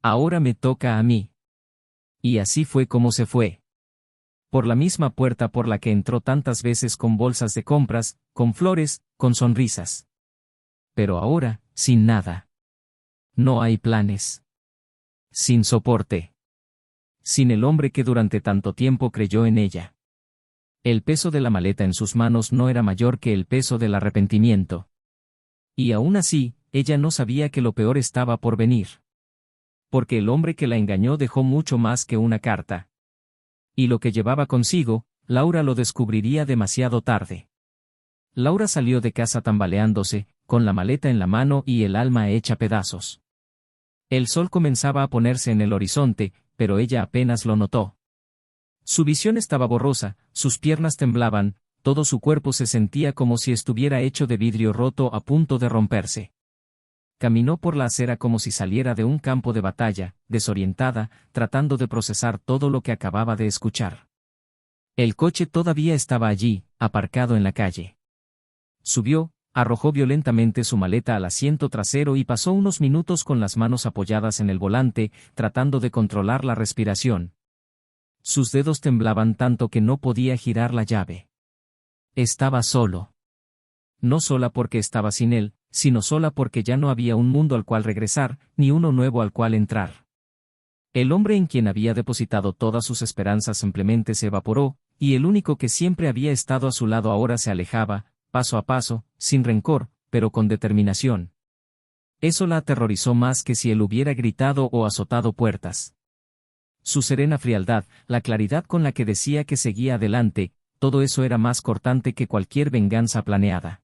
Ahora me toca a mí. Y así fue como se fue. Por la misma puerta por la que entró tantas veces con bolsas de compras, con flores, con sonrisas. Pero ahora, sin nada. No hay planes. Sin soporte. Sin el hombre que durante tanto tiempo creyó en ella. El peso de la maleta en sus manos no era mayor que el peso del arrepentimiento. Y aún así, ella no sabía que lo peor estaba por venir. porque el hombre que la engañó dejó mucho más que una carta. Y lo que llevaba consigo, Laura lo descubriría demasiado tarde. Laura salió de casa tambaleándose, con la maleta en la mano y el alma hecha pedazos. El sol comenzaba a ponerse en el horizonte, pero ella apenas lo notó. Su visión estaba borrosa, sus piernas temblaban, todo su cuerpo se sentía como si estuviera hecho de vidrio roto a punto de romperse. Caminó por la acera como si saliera de un campo de batalla, desorientada, tratando de procesar todo lo que acababa de escuchar. El coche todavía estaba allí, aparcado en la calle. Subió, arrojó violentamente su maleta al asiento trasero y pasó unos minutos con las manos apoyadas en el volante, tratando de controlar la respiración. Sus dedos temblaban tanto que no podía girar la llave. Estaba solo. No sola porque estaba sin él, sino sola porque ya no había un mundo al cual regresar, ni uno nuevo al cual entrar. El hombre en quien había depositado todas sus esperanzas simplemente se evaporó, y el único que siempre había estado a su lado ahora se alejaba, paso a paso, sin rencor, pero con determinación. Eso la aterrorizó más que si él hubiera gritado o azotado puertas. Su serena frialdad, la claridad con la que decía que seguía adelante, todo eso era más cortante que cualquier venganza planeada.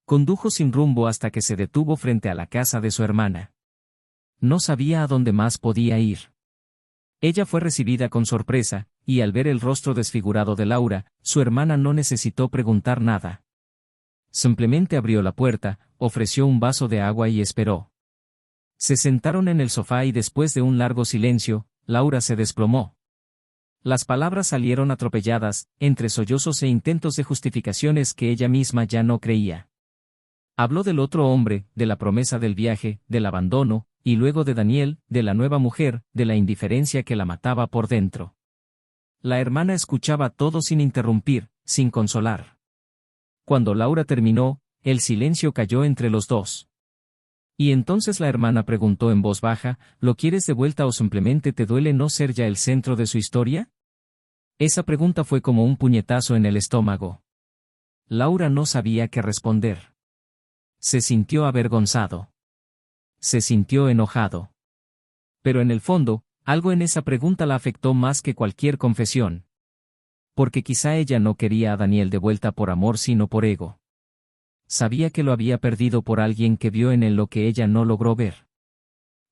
Condujo sin rumbo hasta que se detuvo frente a la casa de su hermana. No sabía a dónde más podía ir. Ella fue recibida con sorpresa, y al ver el rostro desfigurado de Laura, su hermana no necesitó preguntar nada. Simplemente abrió la puerta, ofreció un vaso de agua y esperó. Se sentaron en el sofá y después de un largo silencio, Laura se desplomó. Las palabras salieron atropelladas, entre sollozos e intentos de justificaciones que ella misma ya no creía. Habló del otro hombre, de la promesa del viaje, del abandono, y luego de Daniel, de la nueva mujer, de la indiferencia que la mataba por dentro. La hermana escuchaba todo sin interrumpir, sin consolar. Cuando Laura terminó, el silencio cayó entre los dos. Y entonces la hermana preguntó en voz baja, ¿lo quieres de vuelta o simplemente te duele no ser ya el centro de su historia? Esa pregunta fue como un puñetazo en el estómago. Laura no sabía qué responder. Se sintió avergonzado. Se sintió enojado. Pero en el fondo, algo en esa pregunta la afectó más que cualquier confesión. Porque quizá ella no quería a Daniel de vuelta por amor sino por ego. Sabía que lo había perdido por alguien que vio en él lo que ella no logró ver.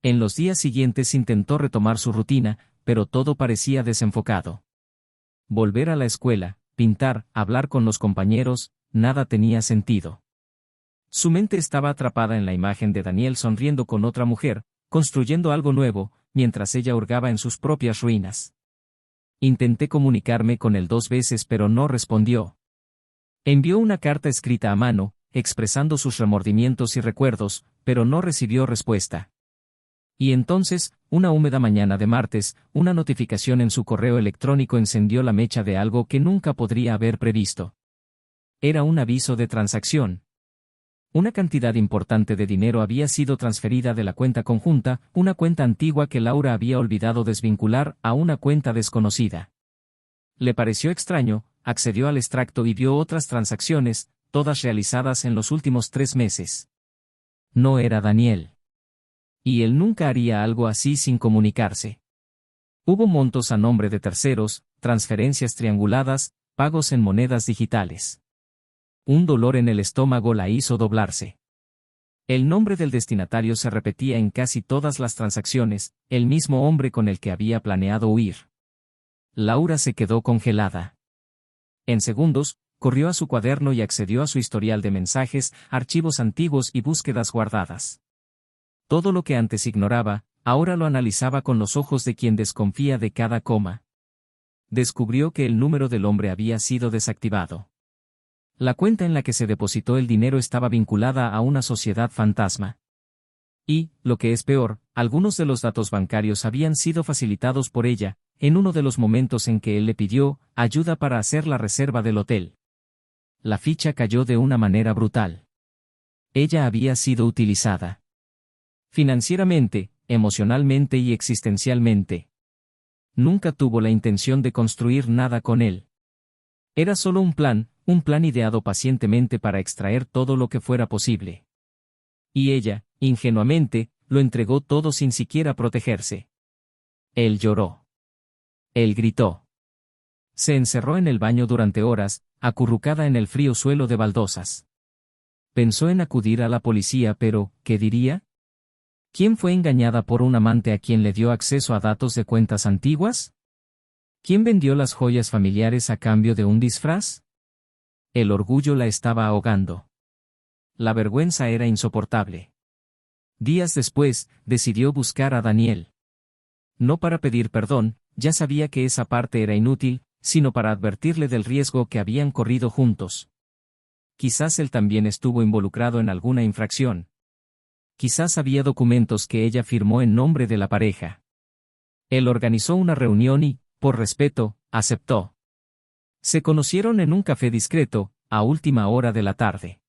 En los días siguientes intentó retomar su rutina, pero todo parecía desenfocado. Volver a la escuela, pintar, hablar con los compañeros, nada tenía sentido. Su mente estaba atrapada en la imagen de Daniel sonriendo con otra mujer, construyendo algo nuevo, mientras ella hurgaba en sus propias ruinas. Intenté comunicarme con él 2 veces pero no respondió. Envió una carta escrita a mano, expresando sus remordimientos y recuerdos, pero no recibió respuesta. Y entonces, una húmeda mañana de martes, una notificación en su correo electrónico encendió la mecha de algo que nunca podría haber previsto. Era un aviso de transacción. Una cantidad importante de dinero había sido transferida de la cuenta conjunta, una cuenta antigua que Laura había olvidado desvincular, a una cuenta desconocida. Le pareció extraño, accedió al extracto y vio otras transacciones, todas realizadas en los últimos 3 meses. No era Daniel. Y él nunca haría algo así sin comunicarse. Hubo montos a nombre de terceros, transferencias trianguladas, pagos en monedas digitales. Un dolor en el estómago la hizo doblarse. El nombre del destinatario se repetía en casi todas las transacciones, el mismo hombre con el que había planeado huir. Laura se quedó congelada. En segundos, corrió a su cuaderno y accedió a su historial de mensajes, archivos antiguos y búsquedas guardadas. Todo lo que antes ignoraba, ahora lo analizaba con los ojos de quien desconfía de cada coma. Descubrió que el número del hombre había sido desactivado. La cuenta en la que se depositó el dinero estaba vinculada a una sociedad fantasma. Y, lo que es peor, algunos de los datos bancarios habían sido facilitados por ella, en uno de los momentos en que él le pidió ayuda para hacer la reserva del hotel. La ficha cayó de una manera brutal. Ella había sido utilizada. Financieramente, emocionalmente y existencialmente. Nunca tuvo la intención de construir nada con él. Era solo un plan ideado pacientemente para extraer todo lo que fuera posible. Y ella, ingenuamente, lo entregó todo sin siquiera protegerse. Él lloró. Él gritó. Se encerró en el baño durante horas, acurrucada en el frío suelo de baldosas. Pensó en acudir a la policía, pero, ¿qué diría? ¿Quién fue engañada por un amante a quien le dio acceso a datos de cuentas antiguas? ¿Quién vendió las joyas familiares a cambio de un disfraz? El orgullo la estaba ahogando. La vergüenza era insoportable. Días después, decidió buscar a Daniel. No para pedir perdón, ya sabía que esa parte era inútil, sino para advertirle del riesgo que habían corrido juntos. Quizás él también estuvo involucrado en alguna infracción. Quizás había documentos que ella firmó en nombre de la pareja. Él organizó una reunión y, por respeto, aceptó. Se conocieron en un café discreto, a última hora de la tarde.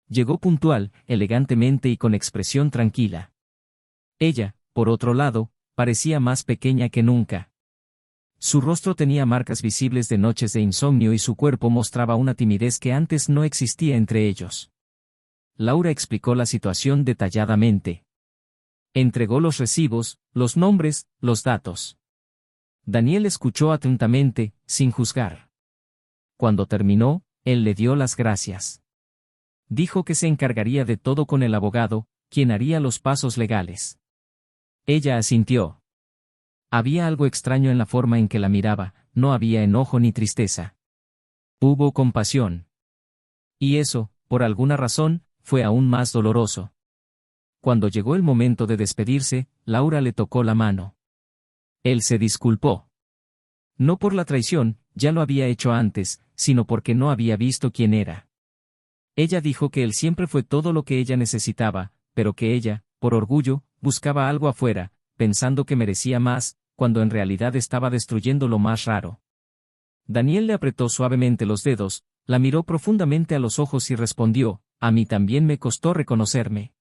Llegó puntual, elegantemente y con expresión tranquila. Ella, por otro lado, parecía más pequeña que nunca. Su rostro tenía marcas visibles de noches de insomnio y su cuerpo mostraba una timidez que antes no existía entre ellos. Laura explicó la situación detalladamente. Entregó los recibos, los nombres, los datos. Daniel escuchó atentamente, sin juzgar. Cuando terminó, él le dio las gracias. Dijo que se encargaría de todo con el abogado, quien haría los pasos legales. Ella asintió. Había algo extraño en la forma en que la miraba, no había enojo ni tristeza. Hubo compasión. Y eso, por alguna razón, fue aún más doloroso. Cuando llegó el momento de despedirse, Laura le tocó la mano. Él se disculpó. No por la traición, ya lo había hecho antes, sino porque no había visto quién era. Ella dijo que él siempre fue todo lo que ella necesitaba, pero que ella, por orgullo, buscaba algo afuera, pensando que merecía más, cuando en realidad estaba destruyendo lo más raro. Daniel le apretó suavemente los dedos, la miró profundamente a los ojos y respondió, a mí también me costó reconocerme.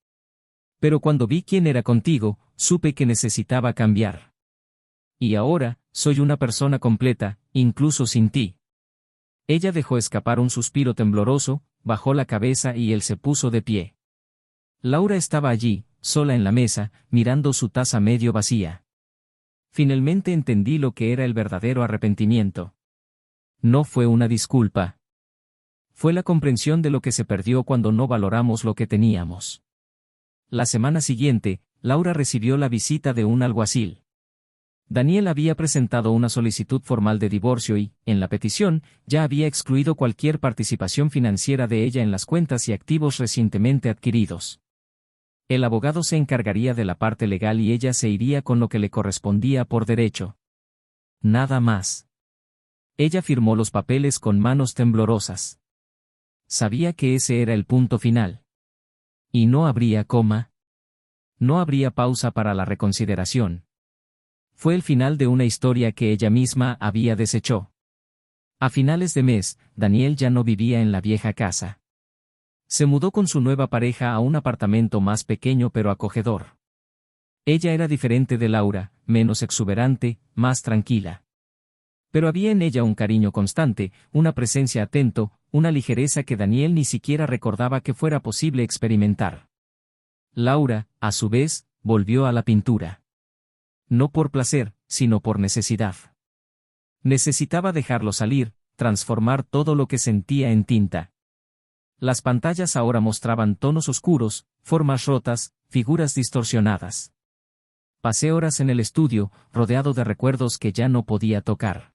Pero cuando vi quién era contigo, supe que necesitaba cambiar. Y ahora, soy una persona completa, incluso sin ti. Ella dejó escapar un suspiro tembloroso, bajó la cabeza y él se puso de pie. Laura estaba allí, sola en la mesa, mirando su taza medio vacía. Finalmente entendí lo que era el verdadero arrepentimiento. No fue una disculpa. Fue la comprensión de lo que se perdió cuando no valoramos lo que teníamos. La semana siguiente, Laura recibió la visita de un alguacil. Daniel había presentado una solicitud formal de divorcio y, en la petición, ya había excluido cualquier participación financiera de ella en las cuentas y activos recientemente adquiridos. El abogado se encargaría de la parte legal y ella se iría con lo que le correspondía por derecho. Nada más. Ella firmó los papeles con manos temblorosas. Sabía que ese era el punto final. Y no habría coma. No habría pausa para la reconsideración. Fue el final de una historia que ella misma había desechado. A finales de mes, Daniel ya no vivía en la vieja casa. Se mudó con su nueva pareja a un apartamento más pequeño pero acogedor. Ella era diferente de Laura, menos exuberante, más tranquila. Pero había en ella un cariño constante, una presencia atento, una ligereza que Daniel ni siquiera recordaba que fuera posible experimentar. Laura, a su vez, volvió a la pintura. No por placer, sino por necesidad. Necesitaba dejarlo salir, transformar todo lo que sentía en tinta. Las pantallas ahora mostraban tonos oscuros, formas rotas, figuras distorsionadas. Pasé horas en el estudio, rodeado de recuerdos que ya no podía tocar.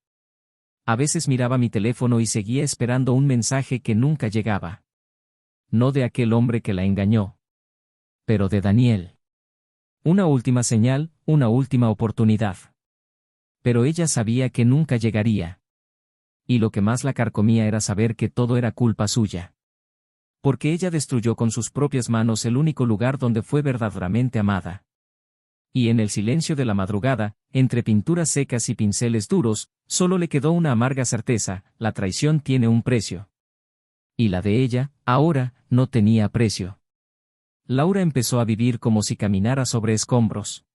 A veces miraba mi teléfono y seguía esperando un mensaje que nunca llegaba. No de aquel hombre que la engañó. Pero de Daniel. Una última señal, una última oportunidad. Pero ella sabía que nunca llegaría. Y lo que más la carcomía era saber que todo era culpa suya. Porque ella destruyó con sus propias manos el único lugar donde fue verdaderamente amada. Y en el silencio de la madrugada, entre pinturas secas y pinceles duros, solo le quedó una amarga certeza: la traición tiene un precio. Y la de ella, ahora, no tenía precio. Laura empezó a vivir como si caminara sobre escombros.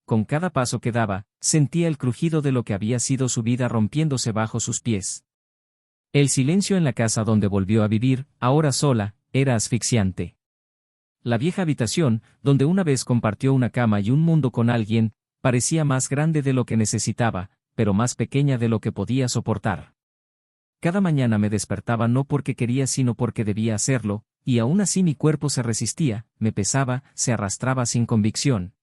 Con cada paso que daba, sentía el crujido de lo que había sido su vida rompiéndose bajo sus pies. El silencio en la casa donde volvió a vivir, ahora sola, era asfixiante. La vieja habitación, donde una vez compartió una cama y un mundo con alguien, parecía más grande de lo que necesitaba, pero más pequeña de lo que podía soportar. Cada mañana me despertaba no porque quería sino porque debía hacerlo, y aún así mi cuerpo se resistía, me pesaba, se arrastraba sin convicción.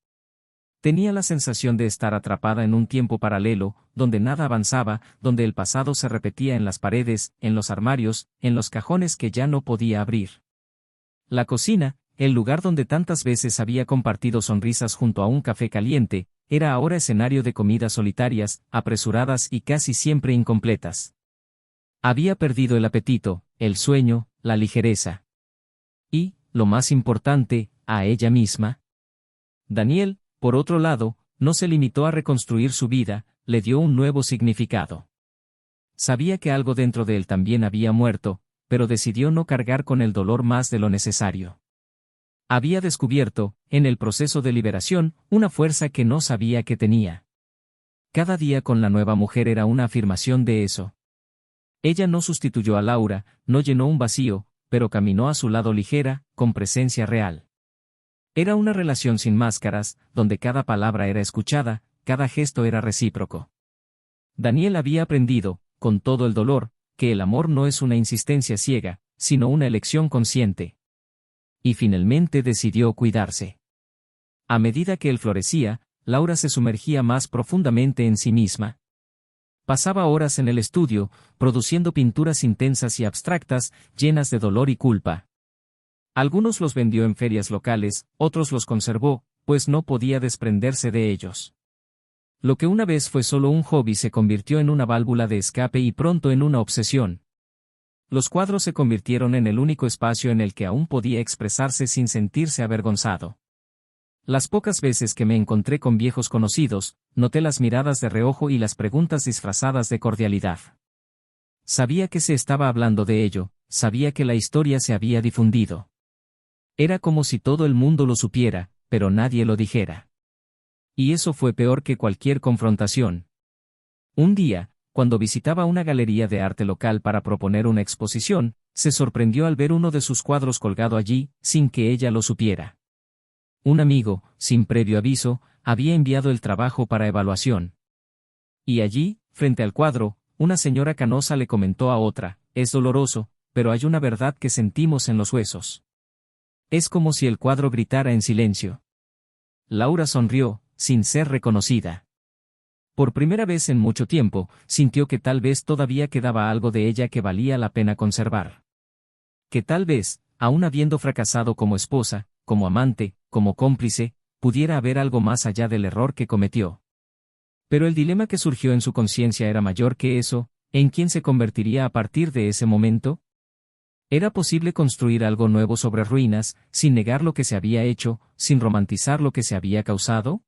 Tenía la sensación de estar atrapada en un tiempo paralelo, donde nada avanzaba, donde el pasado se repetía en las paredes, en los armarios, en los cajones que ya no podía abrir. La cocina, el lugar donde tantas veces había compartido sonrisas junto a un café caliente, era ahora escenario de comidas solitarias, apresuradas y casi siempre incompletas. Había perdido el apetito, el sueño, la ligereza. Y, lo más importante, a ella misma. Daniel, por otro lado, no se limitó a reconstruir su vida, le dio un nuevo significado. Sabía que algo dentro de él también había muerto, pero decidió no cargar con el dolor más de lo necesario. Había descubierto, en el proceso de liberación, una fuerza que no sabía que tenía. Cada día con la nueva mujer era una afirmación de eso. Ella no sustituyó a Laura, no llenó un vacío, pero caminó a su lado ligera, con presencia real. Era una relación sin máscaras, donde cada palabra era escuchada, cada gesto era recíproco. Daniel había aprendido, con todo el dolor, que el amor no es una insistencia ciega, sino una elección consciente. Y finalmente decidió cuidarse. A medida que él florecía, Laura se sumergía más profundamente en sí misma. Pasaba horas en el estudio, produciendo pinturas intensas y abstractas, llenas de dolor y culpa. Algunos los vendió en ferias locales, otros los conservó, pues no podía desprenderse de ellos. Lo que una vez fue solo un hobby se convirtió en una válvula de escape y pronto en una obsesión. Los cuadros se convirtieron en el único espacio en el que aún podía expresarse sin sentirse avergonzado. Las pocas veces que me encontré con viejos conocidos, noté las miradas de reojo y las preguntas disfrazadas de cordialidad. Sabía que se estaba hablando de ello, sabía que la historia se había difundido. Era como si todo el mundo lo supiera, pero nadie lo dijera. Y eso fue peor que cualquier confrontación. Un día, cuando visitaba una galería de arte local para proponer una exposición, se sorprendió al ver uno de sus cuadros colgado allí, sin que ella lo supiera. Un amigo, sin previo aviso, había enviado el trabajo para evaluación. Y allí, frente al cuadro, una señora canosa le comentó a otra: «Es doloroso, pero hay una verdad que sentimos en los huesos». Es como si el cuadro gritara en silencio. Laura sonrió, sin ser reconocida. Por primera vez en mucho tiempo, sintió que tal vez todavía quedaba algo de ella que valía la pena conservar. Que tal vez, aun habiendo fracasado como esposa, como amante, como cómplice, pudiera haber algo más allá del error que cometió. Pero el dilema que surgió en su conciencia era mayor que eso. ¿En quién se convertiría a partir de ese momento? ¿Era posible construir algo nuevo sobre ruinas, sin negar lo que se había hecho, sin romantizar lo que se había causado?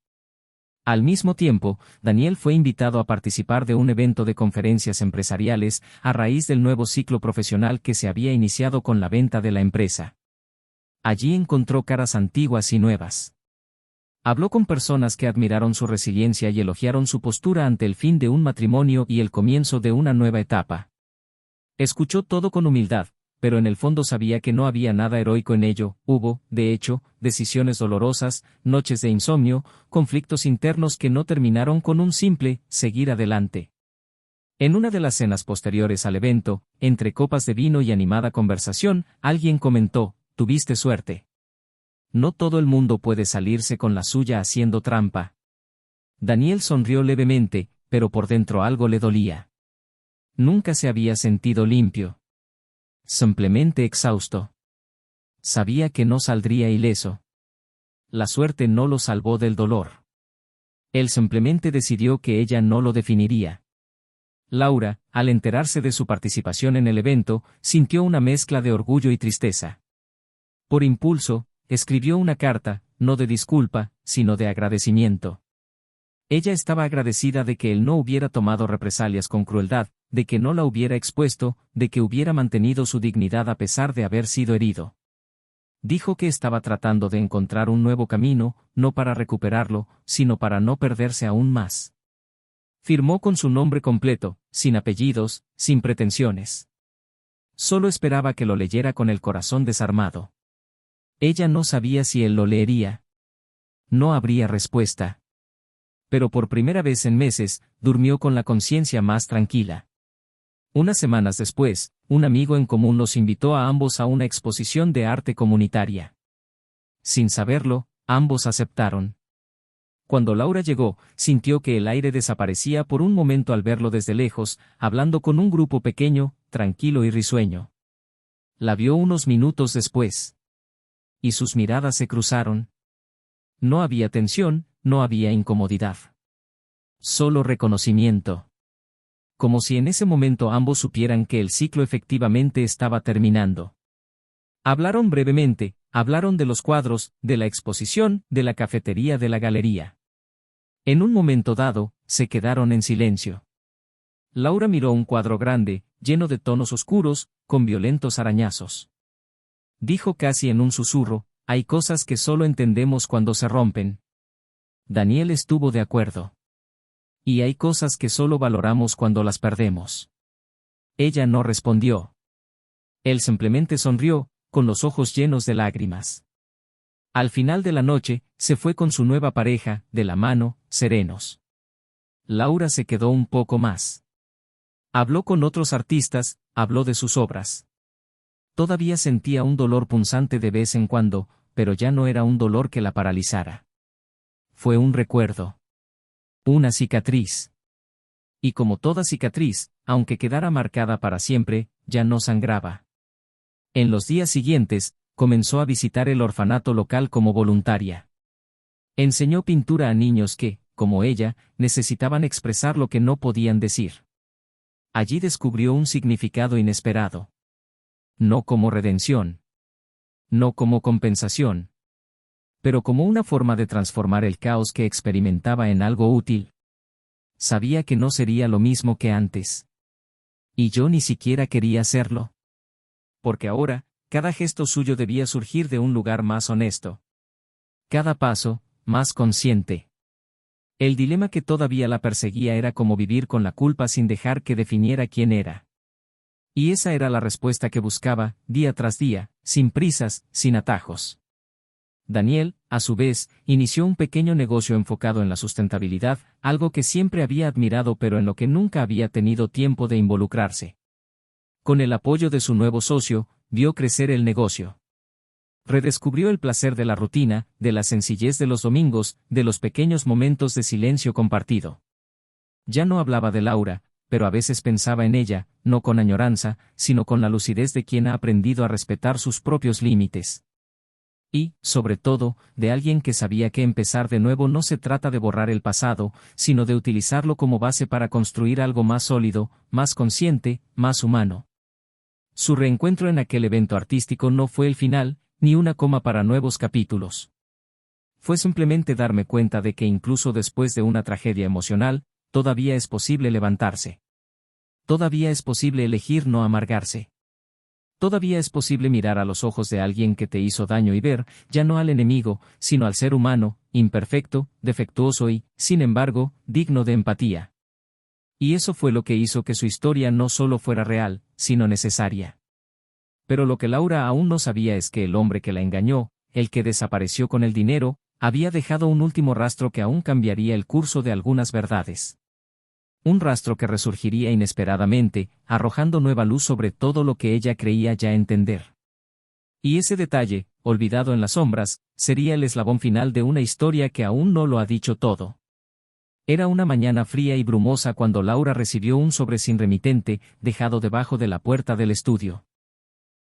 Al mismo tiempo, Daniel fue invitado a participar de un evento de conferencias empresariales, a raíz del nuevo ciclo profesional que se había iniciado con la venta de la empresa. Allí encontró caras antiguas y nuevas. Habló con personas que admiraron su resiliencia y elogiaron su postura ante el fin de un matrimonio y el comienzo de una nueva etapa. Escuchó todo con humildad, pero en el fondo sabía que no había nada heroico en ello. Hubo, de hecho, decisiones dolorosas, noches de insomnio, conflictos internos que no terminaron con un simple seguir adelante. En una de las cenas posteriores al evento, entre copas de vino y animada conversación, alguien comentó: «Tuviste suerte. No todo el mundo puede salirse con la suya haciendo trampa». Daniel sonrió levemente, pero por dentro algo le dolía. Nunca se había sentido limpio. Simplemente exhausto. Sabía que no saldría ileso. La suerte no lo salvó del dolor. Él simplemente decidió que ella no lo definiría. Laura, al enterarse de su participación en el evento, sintió una mezcla de orgullo y tristeza. Por impulso, escribió una carta, no de disculpa, sino de agradecimiento. Ella estaba agradecida de que él no hubiera tomado represalias con crueldad, de que no la hubiera expuesto, de que hubiera mantenido su dignidad a pesar de haber sido herido. Dijo que estaba tratando de encontrar un nuevo camino, no para recuperarlo, sino para no perderse aún más. Firmó con su nombre completo, sin apellidos, sin pretensiones. Solo esperaba que lo leyera con el corazón desarmado. Ella no sabía si él lo leería. No habría respuesta. Pero por primera vez en meses, durmió con la conciencia más tranquila. Unas semanas después, un amigo en común los invitó a ambos a una exposición de arte comunitaria. Sin saberlo, ambos aceptaron. Cuando Laura llegó, sintió que el aire desaparecía por un momento al verlo desde lejos, hablando con un grupo pequeño, tranquilo y risueño. La vio unos minutos después. Y sus miradas se cruzaron. No había tensión, no había incomodidad. Solo reconocimiento. Como si en ese momento ambos supieran que el ciclo efectivamente estaba terminando. Hablaron brevemente, hablaron de los cuadros, de la exposición, de la cafetería, de la galería. En un momento dado, se quedaron en silencio. Laura miró un cuadro grande, lleno de tonos oscuros, con violentos arañazos. Dijo casi en un susurro, hay cosas que solo entendemos cuando se rompen. Daniel estuvo de acuerdo. Y hay cosas que solo valoramos cuando las perdemos. Ella no respondió. Él simplemente sonrió, con los ojos llenos de lágrimas. Al final de la noche, se fue con su nueva pareja, de la mano, serenos. Laura se quedó un poco más. Habló con otros artistas, habló de sus obras. Todavía sentía un dolor punzante de vez en cuando, pero ya no era un dolor que la paralizara. Fue un recuerdo. Una cicatriz. Y como toda cicatriz, aunque quedara marcada para siempre, ya no sangraba. En los días siguientes, comenzó a visitar el orfanato local como voluntaria. Enseñó pintura a niños que, como ella, necesitaban expresar lo que no podían decir. Allí descubrió un significado inesperado. No como redención. No como compensación. Pero como una forma de transformar el caos que experimentaba en algo útil. Sabía que no sería lo mismo que antes. Y yo ni siquiera quería hacerlo. Porque ahora, cada gesto suyo debía surgir de un lugar más honesto. Cada paso, más consciente. El dilema que todavía la perseguía era cómo vivir con la culpa sin dejar que definiera quién era. Y esa era la respuesta que buscaba, día tras día, sin prisas, sin atajos. Daniel, a su vez, inició un pequeño negocio enfocado en la sustentabilidad, algo que siempre había admirado pero en lo que nunca había tenido tiempo de involucrarse. Con el apoyo de su nuevo socio, vio crecer el negocio. Redescubrió el placer de la rutina, de la sencillez de los domingos, de los pequeños momentos de silencio compartido. Ya no hablaba de Laura, pero a veces pensaba en ella, no con añoranza, sino con la lucidez de quien ha aprendido a respetar sus propios límites. Y, sobre todo, de alguien que sabía que empezar de nuevo no se trata de borrar el pasado, sino de utilizarlo como base para construir algo más sólido, más consciente, más humano. Su reencuentro en aquel evento artístico no fue el final, ni una coma para nuevos capítulos. Fue simplemente darme cuenta de que incluso después de una tragedia emocional, todavía es posible levantarse. Todavía es posible elegir no amargarse. Todavía es posible mirar a los ojos de alguien que te hizo daño y ver, ya no al enemigo, sino al ser humano, imperfecto, defectuoso y, sin embargo, digno de empatía. Y eso fue lo que hizo que su historia no solo fuera real, sino necesaria. Pero lo que Laura aún no sabía es que el hombre que la engañó, el que desapareció con el dinero, había dejado un último rastro que aún cambiaría el curso de algunas verdades. Un rastro que resurgiría inesperadamente, arrojando nueva luz sobre todo lo que ella creía ya entender. Y ese detalle, olvidado en las sombras, sería el eslabón final de una historia que aún no lo ha dicho todo. Era una mañana fría y brumosa cuando Laura recibió un sobre sin remitente, dejado debajo de la puerta del estudio.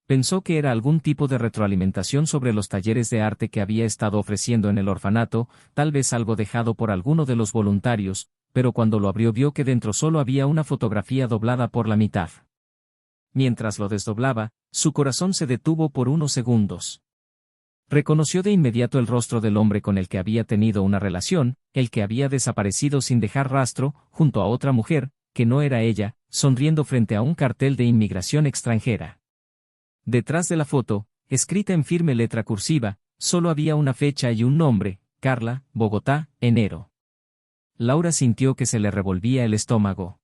Pensó que era algún tipo de retroalimentación sobre los talleres de arte que había estado ofreciendo en el orfanato, tal vez algo dejado por alguno de los voluntarios, pero cuando lo abrió vio que dentro solo había una fotografía doblada por la mitad. Mientras lo desdoblaba, su corazón se detuvo por unos segundos. Reconoció de inmediato el rostro del hombre con el que había tenido una relación, el que había desaparecido sin dejar rastro, junto a otra mujer, que no era ella, sonriendo frente a un cartel de inmigración extranjera. Detrás de la foto, escrita en firme letra cursiva, solo había una fecha y un nombre, Carla, Bogotá, enero. Laura sintió que se le revolvía el estómago.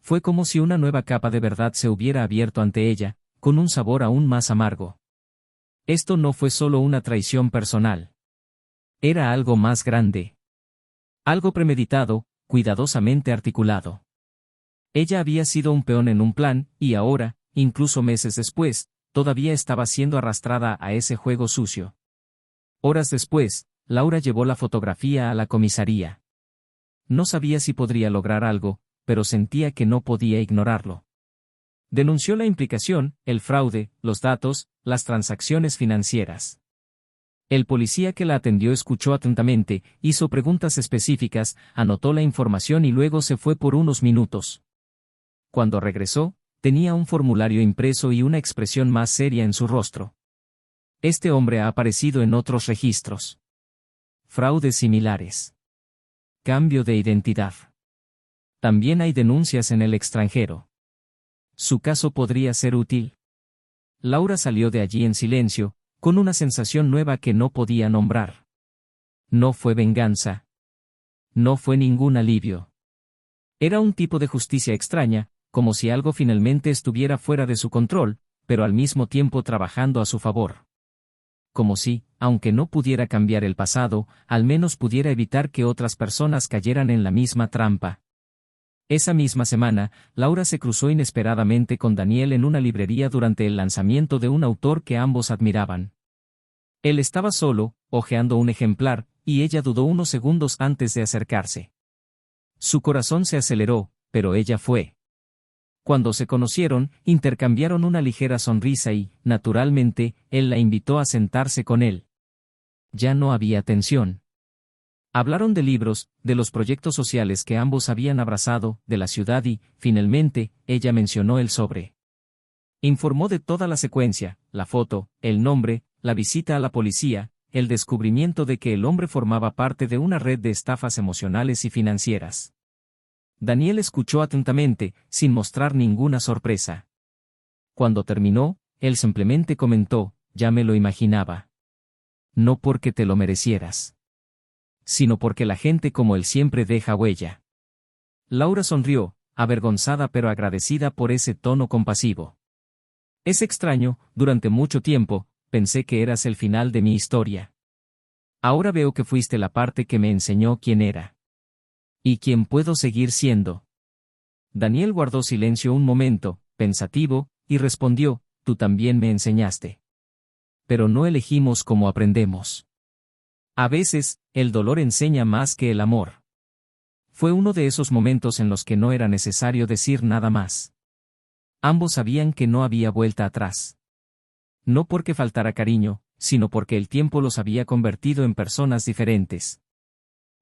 Fue como si una nueva capa de verdad se hubiera abierto ante ella, con un sabor aún más amargo. Esto no fue solo una traición personal. Era algo más grande. Algo premeditado, cuidadosamente articulado. Ella había sido un peón en un plan, y ahora, incluso meses después, todavía estaba siendo arrastrada a ese juego sucio. Horas después, Laura llevó la fotografía a la comisaría. No sabía si podría lograr algo, pero sentía que no podía ignorarlo. Denunció la implicación, el fraude, los datos, las transacciones financieras. El policía que la atendió escuchó atentamente, hizo preguntas específicas, anotó la información y luego se fue por unos minutos. Cuando regresó, tenía un formulario impreso y una expresión más seria en su rostro. Este hombre ha aparecido en otros registros. Fraudes similares. Cambio de identidad. También hay denuncias en el extranjero. Su caso podría ser útil. Laura salió de allí en silencio, con una sensación nueva que no podía nombrar. No fue venganza. No fue ningún alivio. Era un tipo de justicia extraña, como si algo finalmente estuviera fuera de su control, pero al mismo tiempo trabajando a su favor. Como si, aunque no pudiera cambiar el pasado, al menos pudiera evitar que otras personas cayeran en la misma trampa. Esa misma semana, Laura se cruzó inesperadamente con Daniel en una librería durante el lanzamiento de un autor que ambos admiraban. Él estaba solo, hojeando un ejemplar, y ella dudó unos segundos antes de acercarse. Su corazón se aceleró, pero ella fue. Cuando se conocieron, intercambiaron una ligera sonrisa y, naturalmente, él la invitó a sentarse con él. Ya no había tensión. Hablaron de libros, de los proyectos sociales que ambos habían abrazado, de la ciudad y, finalmente, ella mencionó el sobre. Informó de toda la secuencia, la foto, el nombre, la visita a la policía, el descubrimiento de que el hombre formaba parte de una red de estafas emocionales y financieras. Daniel escuchó atentamente, sin mostrar ninguna sorpresa. Cuando terminó, él simplemente comentó, ya me lo imaginaba. No porque te lo merecieras, sino porque la gente como él siempre deja huella. Laura sonrió, avergonzada pero agradecida por ese tono compasivo. Es extraño, durante mucho tiempo, pensé que eras el final de mi historia. Ahora veo que fuiste la parte que me enseñó quién era. ¿Y quién puedo seguir siendo? Daniel guardó silencio un momento, pensativo, y respondió, tú también me enseñaste. Pero no elegimos como aprendemos. A veces, el dolor enseña más que el amor. Fue uno de esos momentos en los que no era necesario decir nada más. Ambos sabían que no había vuelta atrás. No porque faltara cariño, sino porque el tiempo los había convertido en personas diferentes.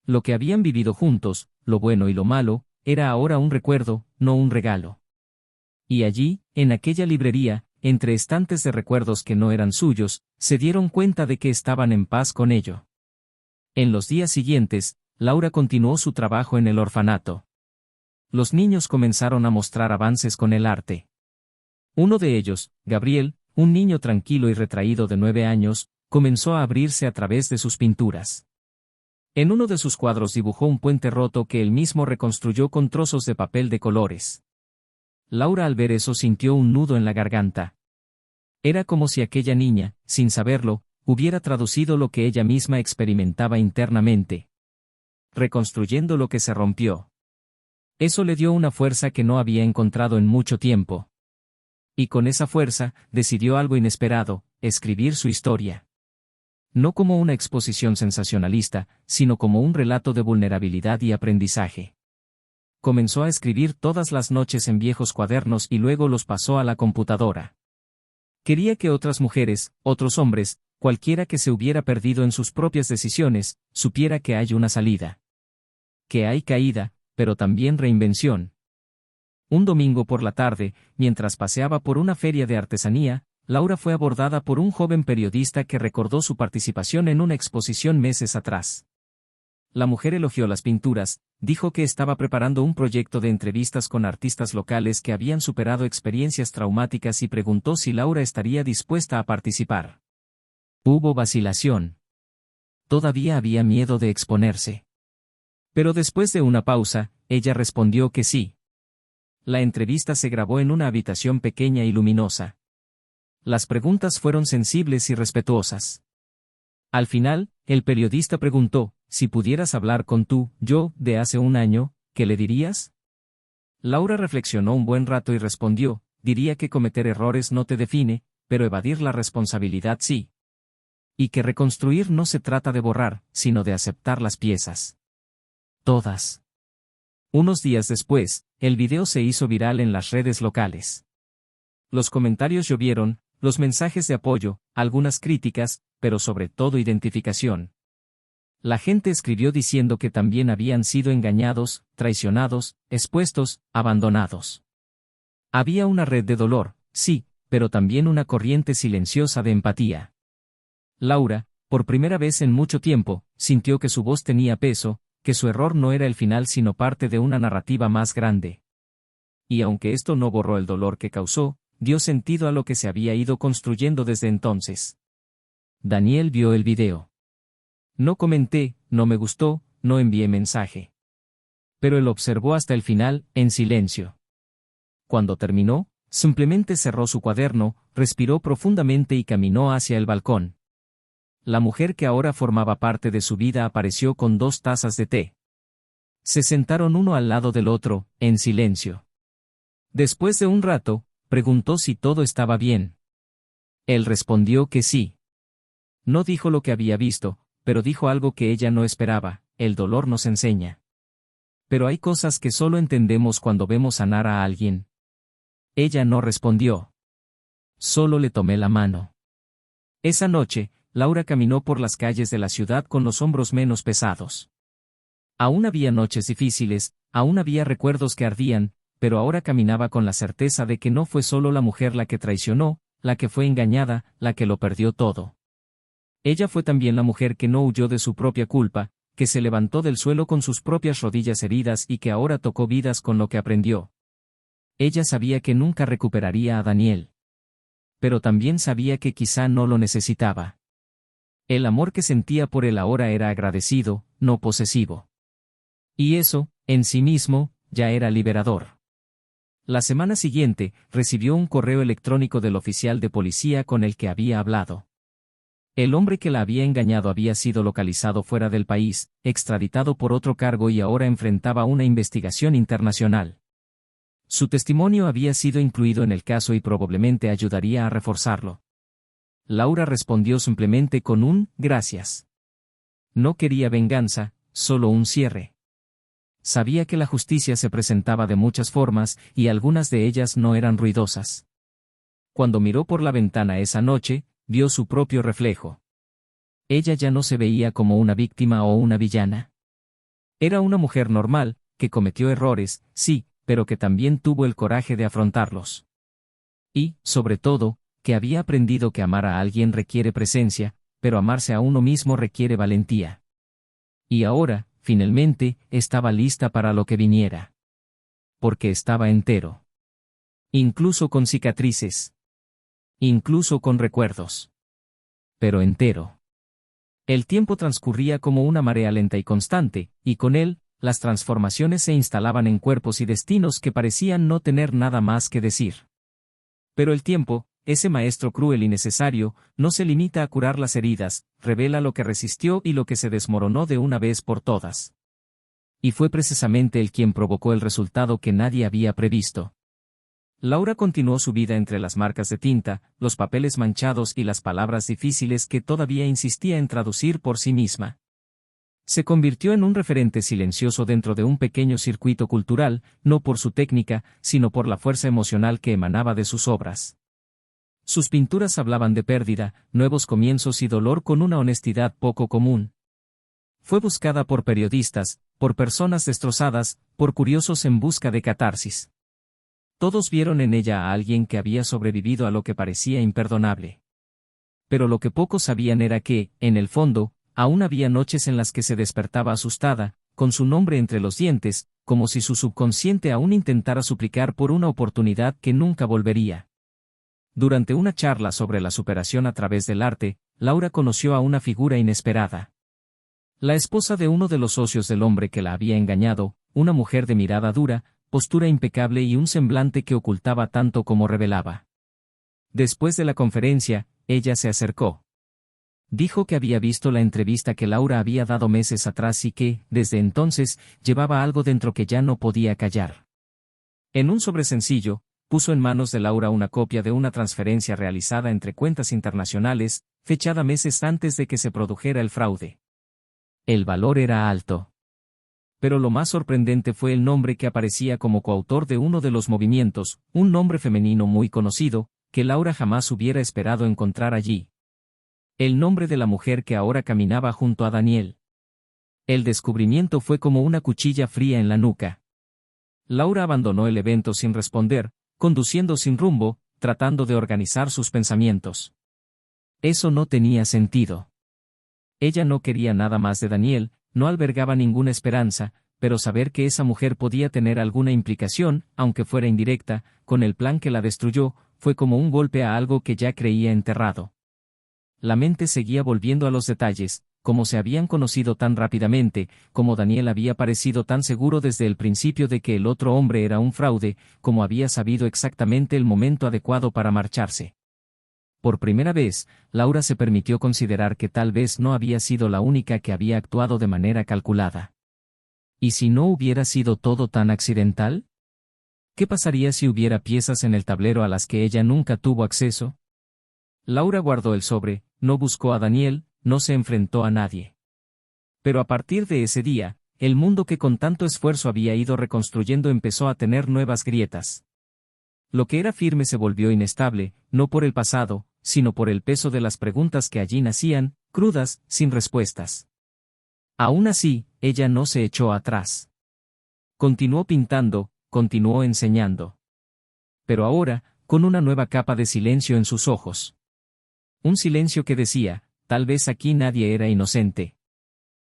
Lo que habían vivido juntos, lo bueno y lo malo, era ahora un recuerdo, no un regalo. Y allí, en aquella librería, entre estantes de recuerdos que no eran suyos, se dieron cuenta de que estaban en paz con ello. En los días siguientes, Laura continuó su trabajo en el orfanato. Los niños comenzaron a mostrar avances con el arte. Uno de ellos, Gabriel, un niño tranquilo y retraído de 9 años, comenzó a abrirse a través de sus pinturas. En uno de sus cuadros dibujó un puente roto que él mismo reconstruyó con trozos de papel de colores. Laura al ver eso sintió un nudo en la garganta. Era como si aquella niña, sin saberlo, hubiera traducido lo que ella misma experimentaba internamente. Reconstruyendo lo que se rompió. Eso le dio una fuerza que no había encontrado en mucho tiempo. Y con esa fuerza, decidió algo inesperado, escribir su historia. No como una exposición sensacionalista, sino como un relato de vulnerabilidad y aprendizaje. Comenzó a escribir todas las noches en viejos cuadernos y luego los pasó a la computadora. Quería que otras mujeres, otros hombres, cualquiera que se hubiera perdido en sus propias decisiones, supiera que hay una salida. Que hay caída, pero también reinvención. Un domingo por la tarde, mientras paseaba por una feria de artesanía, Laura fue abordada por un joven periodista que recordó su participación en una exposición meses atrás. La mujer elogió las pinturas, dijo que estaba preparando un proyecto de entrevistas con artistas locales que habían superado experiencias traumáticas y preguntó si Laura estaría dispuesta a participar. Hubo vacilación. Todavía había miedo de exponerse. Pero después de una pausa, ella respondió que sí. La entrevista se grabó en una habitación pequeña y luminosa. Las preguntas fueron sensibles y respetuosas. Al final, el periodista preguntó, si pudieras hablar con tu yo de hace un año, ¿qué le dirías? Laura reflexionó un buen rato y respondió, diría que cometer errores no te define, pero evadir la responsabilidad sí. Y que reconstruir no se trata de borrar, sino de aceptar las piezas. Todas. Unos días después, el video se hizo viral en las redes locales. Los comentarios llovieron, los mensajes de apoyo, algunas críticas, pero sobre todo identificación. La gente escribió diciendo que también habían sido engañados, traicionados, expuestos, abandonados. Había una red de dolor, sí, pero también una corriente silenciosa de empatía. Laura, por primera vez en mucho tiempo, sintió que su voz tenía peso, que su error no era el final sino parte de una narrativa más grande. Y aunque esto no borró el dolor que causó, dio sentido a lo que se había ido construyendo desde entonces. Daniel vio el video. No comenté, no me gustó, no envié mensaje. Pero él observó hasta el final, en silencio. Cuando terminó, simplemente cerró su cuaderno, respiró profundamente y caminó hacia el balcón. La mujer que ahora formaba parte de su vida apareció con 2 tazas de té. Se sentaron uno al lado del otro, en silencio. Después de un rato, preguntó si todo estaba bien. Él respondió que sí. No dijo lo que había visto, pero dijo algo que ella no esperaba, el dolor nos enseña. Pero hay cosas que solo entendemos cuando vemos sanar a alguien. Ella no respondió. Solo le tomé la mano. Esa noche, Laura caminó por las calles de la ciudad con los hombros menos pesados. Aún había noches difíciles, aún había recuerdos que ardían, pero ahora caminaba con la certeza de que no fue solo la mujer la que traicionó, la que fue engañada, la que lo perdió todo. Ella fue también la mujer que no huyó de su propia culpa, que se levantó del suelo con sus propias rodillas heridas y que ahora tocó vidas con lo que aprendió. Ella sabía que nunca recuperaría a Daniel. Pero también sabía que quizá no lo necesitaba. El amor que sentía por él ahora era agradecido, no posesivo. Y eso, en sí mismo, ya era liberador. La semana siguiente, recibió un correo electrónico del oficial de policía con el que había hablado. El hombre que la había engañado había sido localizado fuera del país, extraditado por otro cargo y ahora enfrentaba una investigación internacional. Su testimonio había sido incluido en el caso y probablemente ayudaría a reforzarlo. Laura respondió simplemente con un «gracias». No quería venganza, solo un cierre. Sabía que la justicia se presentaba de muchas formas y algunas de ellas no eran ruidosas. Cuando miró por la ventana esa noche, vio su propio reflejo. Ella ya no se veía como una víctima o una villana. Era una mujer normal, que cometió errores, sí, pero que también tuvo el coraje de afrontarlos. Y, sobre todo, que había aprendido que amar a alguien requiere presencia, pero amarse a uno mismo requiere valentía. Y ahora, finalmente, estaba lista para lo que viniera. Porque estaba entero. Incluso con cicatrices. Incluso con recuerdos. Pero entero. El tiempo transcurría como una marea lenta y constante, y con él, las transformaciones se instalaban en cuerpos y destinos que parecían no tener nada más que decir. Pero el tiempo, ese maestro cruel y necesario, no se limita a curar las heridas, revela lo que resistió y lo que se desmoronó de una vez por todas. Y fue precisamente él quien provocó el resultado que nadie había previsto. Laura continuó su vida entre las marcas de tinta, los papeles manchados y las palabras difíciles que todavía insistía en traducir por sí misma. Se convirtió en un referente silencioso dentro de un pequeño circuito cultural, no por su técnica, sino por la fuerza emocional que emanaba de sus obras. Sus pinturas hablaban de pérdida, nuevos comienzos y dolor con una honestidad poco común. Fue buscada por periodistas, por personas destrozadas, por curiosos en busca de catarsis. Todos vieron en ella a alguien que había sobrevivido a lo que parecía imperdonable. Pero lo que pocos sabían era que, en el fondo, aún había noches en las que se despertaba asustada, con su nombre entre los dientes, como si su subconsciente aún intentara suplicar por una oportunidad que nunca volvería. Durante una charla sobre la superación a través del arte, Laura conoció a una figura inesperada. La esposa de uno de los socios del hombre que la había engañado, una mujer de mirada dura, postura impecable y un semblante que ocultaba tanto como revelaba. Después de la conferencia, ella se acercó. Dijo que había visto la entrevista que Laura había dado meses atrás y que, desde entonces, llevaba algo dentro que ya no podía callar. En un sobre sencillo, puso en manos de Laura una copia de una transferencia realizada entre cuentas internacionales, fechada meses antes de que se produjera el fraude. El valor era alto. Pero lo más sorprendente fue el nombre que aparecía como coautor de uno de los movimientos, un nombre femenino muy conocido, que Laura jamás hubiera esperado encontrar allí. El nombre de la mujer que ahora caminaba junto a Daniel. El descubrimiento fue como una cuchilla fría en la nuca. Laura abandonó el evento sin responder, conduciendo sin rumbo, tratando de organizar sus pensamientos. Eso no tenía sentido. Ella no quería nada más de Daniel, no albergaba ninguna esperanza, pero saber que esa mujer podía tener alguna implicación, aunque fuera indirecta, con el plan que la destruyó, fue como un golpe a algo que ya creía enterrado. La mente seguía volviendo a los detalles, como se habían conocido tan rápidamente, como Daniel había parecido tan seguro desde el principio de que el otro hombre era un fraude, como había sabido exactamente el momento adecuado para marcharse. Por primera vez, Laura se permitió considerar que tal vez no había sido la única que había actuado de manera calculada. ¿Y si no hubiera sido todo tan accidental? ¿Qué pasaría si hubiera piezas en el tablero a las que ella nunca tuvo acceso? Laura guardó el sobre, no buscó a Daniel, no se enfrentó a nadie. Pero a partir de ese día, el mundo que con tanto esfuerzo había ido reconstruyendo empezó a tener nuevas grietas. Lo que era firme se volvió inestable, no por el pasado, sino por el peso de las preguntas que allí nacían, crudas, sin respuestas. Aún así, ella no se echó atrás. Continuó pintando, continuó enseñando. Pero ahora, con una nueva capa de silencio en sus ojos. Un silencio que decía, tal vez aquí nadie era inocente.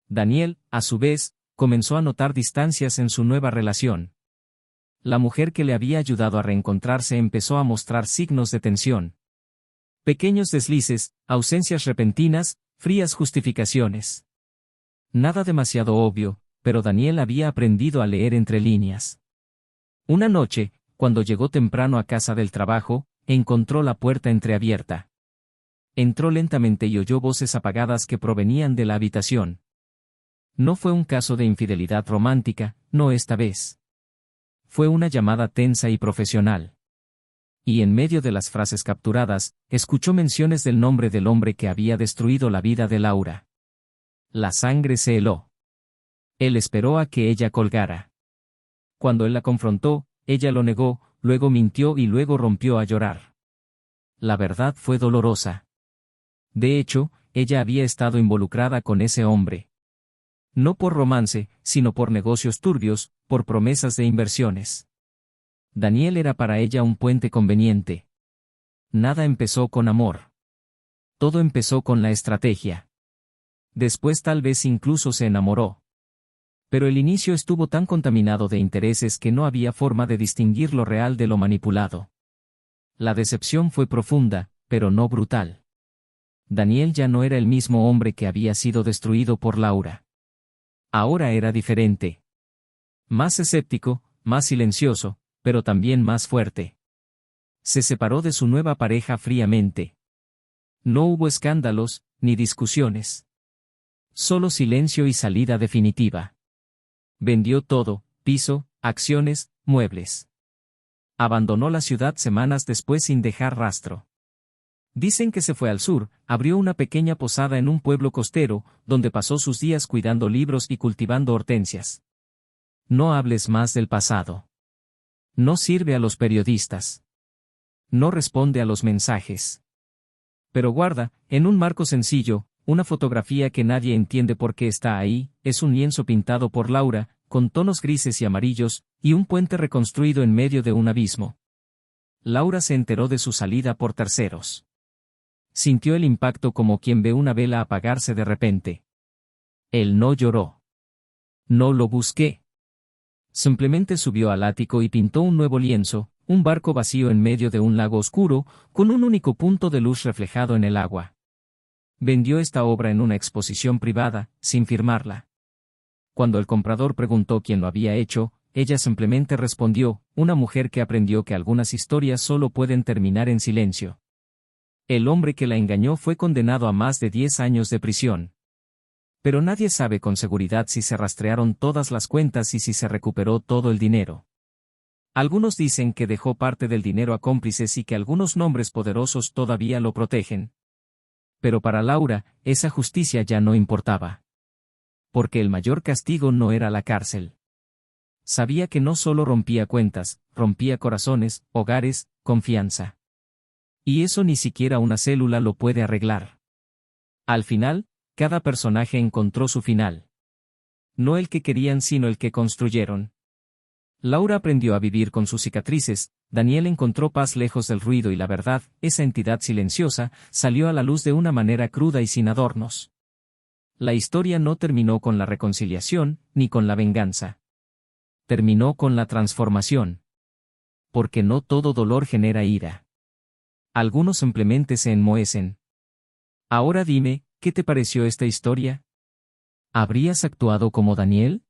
Daniel, a su vez, comenzó a notar distancias en su nueva relación. La mujer que le había ayudado a reencontrarse empezó a mostrar signos de tensión. Pequeños deslices, ausencias repentinas, frías justificaciones. Nada demasiado obvio, pero Daniel había aprendido a leer entre líneas. Una noche, cuando llegó temprano a casa del trabajo, encontró la puerta entreabierta. Entró lentamente y oyó voces apagadas que provenían de la habitación. No fue un caso de infidelidad romántica, no esta vez. Fue una llamada tensa y profesional. Y en medio de las frases capturadas, escuchó menciones del nombre del hombre que había destruido la vida de Laura. La sangre se heló. Él esperó a que ella colgara. Cuando él la confrontó, ella lo negó, luego mintió y luego rompió a llorar. La verdad fue dolorosa. De hecho, ella había estado involucrada con ese hombre. No por romance, sino por negocios turbios, por promesas de inversiones. Daniel era para ella un puente conveniente. Nada empezó con amor. Todo empezó con la estrategia. Después tal vez incluso se enamoró. Pero el inicio estuvo tan contaminado de intereses que no había forma de distinguir lo real de lo manipulado. La decepción fue profunda, pero no brutal. Daniel ya no era el mismo hombre que había sido destruido por Laura. Ahora era diferente. Más escéptico, más silencioso, pero también más fuerte. Se separó de su nueva pareja fríamente. No hubo escándalos, ni discusiones. Solo silencio y salida definitiva. Vendió todo, piso, acciones, muebles. Abandonó la ciudad semanas después sin dejar rastro. Dicen que se fue al sur, abrió una pequeña posada en un pueblo costero, donde pasó sus días cuidando libros y cultivando hortensias. No hables más del pasado. No sirve a los periodistas. No responde a los mensajes. Pero guarda, en un marco sencillo, una fotografía que nadie entiende por qué está ahí, es un lienzo pintado por Laura, con tonos grises y amarillos, y un puente reconstruido en medio de un abismo. Laura se enteró de su salida por terceros. Sintió el impacto como quien ve una vela apagarse de repente. Él no lloró. No lo busqué. Simplemente subió al ático y pintó un nuevo lienzo, un barco vacío en medio de un lago oscuro, con un único punto de luz reflejado en el agua. Vendió esta obra en una exposición privada, sin firmarla. Cuando el comprador preguntó quién lo había hecho, ella simplemente respondió, una mujer que aprendió que algunas historias solo pueden terminar en silencio. El hombre que la engañó fue condenado a más de 10 años de prisión. Pero nadie sabe con seguridad si se rastrearon todas las cuentas y si se recuperó todo el dinero. Algunos dicen que dejó parte del dinero a cómplices y que algunos nombres poderosos todavía lo protegen. Pero para Laura, esa justicia ya no importaba. Porque el mayor castigo no era la cárcel. Sabía que no solo rompía cuentas, rompía corazones, hogares, confianza. Y eso ni siquiera una célula lo puede arreglar. Al final, cada personaje encontró su final. No el que querían sino el que construyeron. Laura aprendió a vivir con sus cicatrices, Daniel encontró paz lejos del ruido y la verdad, esa entidad silenciosa, salió a la luz de una manera cruda y sin adornos. La historia no terminó con la reconciliación, ni con la venganza. Terminó con la transformación. Porque no todo dolor genera ira. Algunos simplemente se enmohecen. Ahora dime, ¿qué te pareció esta historia? ¿Habrías actuado como Daniel?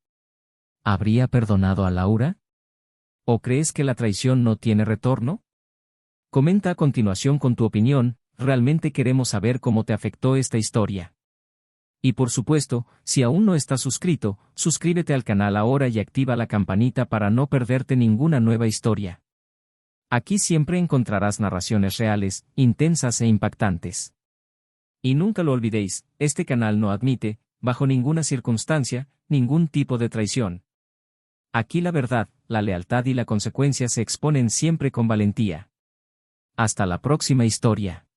¿Habría perdonado a Laura? ¿O crees que la traición no tiene retorno? Comenta a continuación con tu opinión, realmente queremos saber cómo te afectó esta historia. Y por supuesto, si aún no estás suscrito, suscríbete al canal ahora y activa la campanita para no perderte ninguna nueva historia. Aquí siempre encontrarás narraciones reales, intensas e impactantes. Y nunca lo olvidéis, este canal no admite, bajo ninguna circunstancia, ningún tipo de traición. Aquí la verdad, la lealtad y la consecuencia se exponen siempre con valentía. Hasta la próxima historia.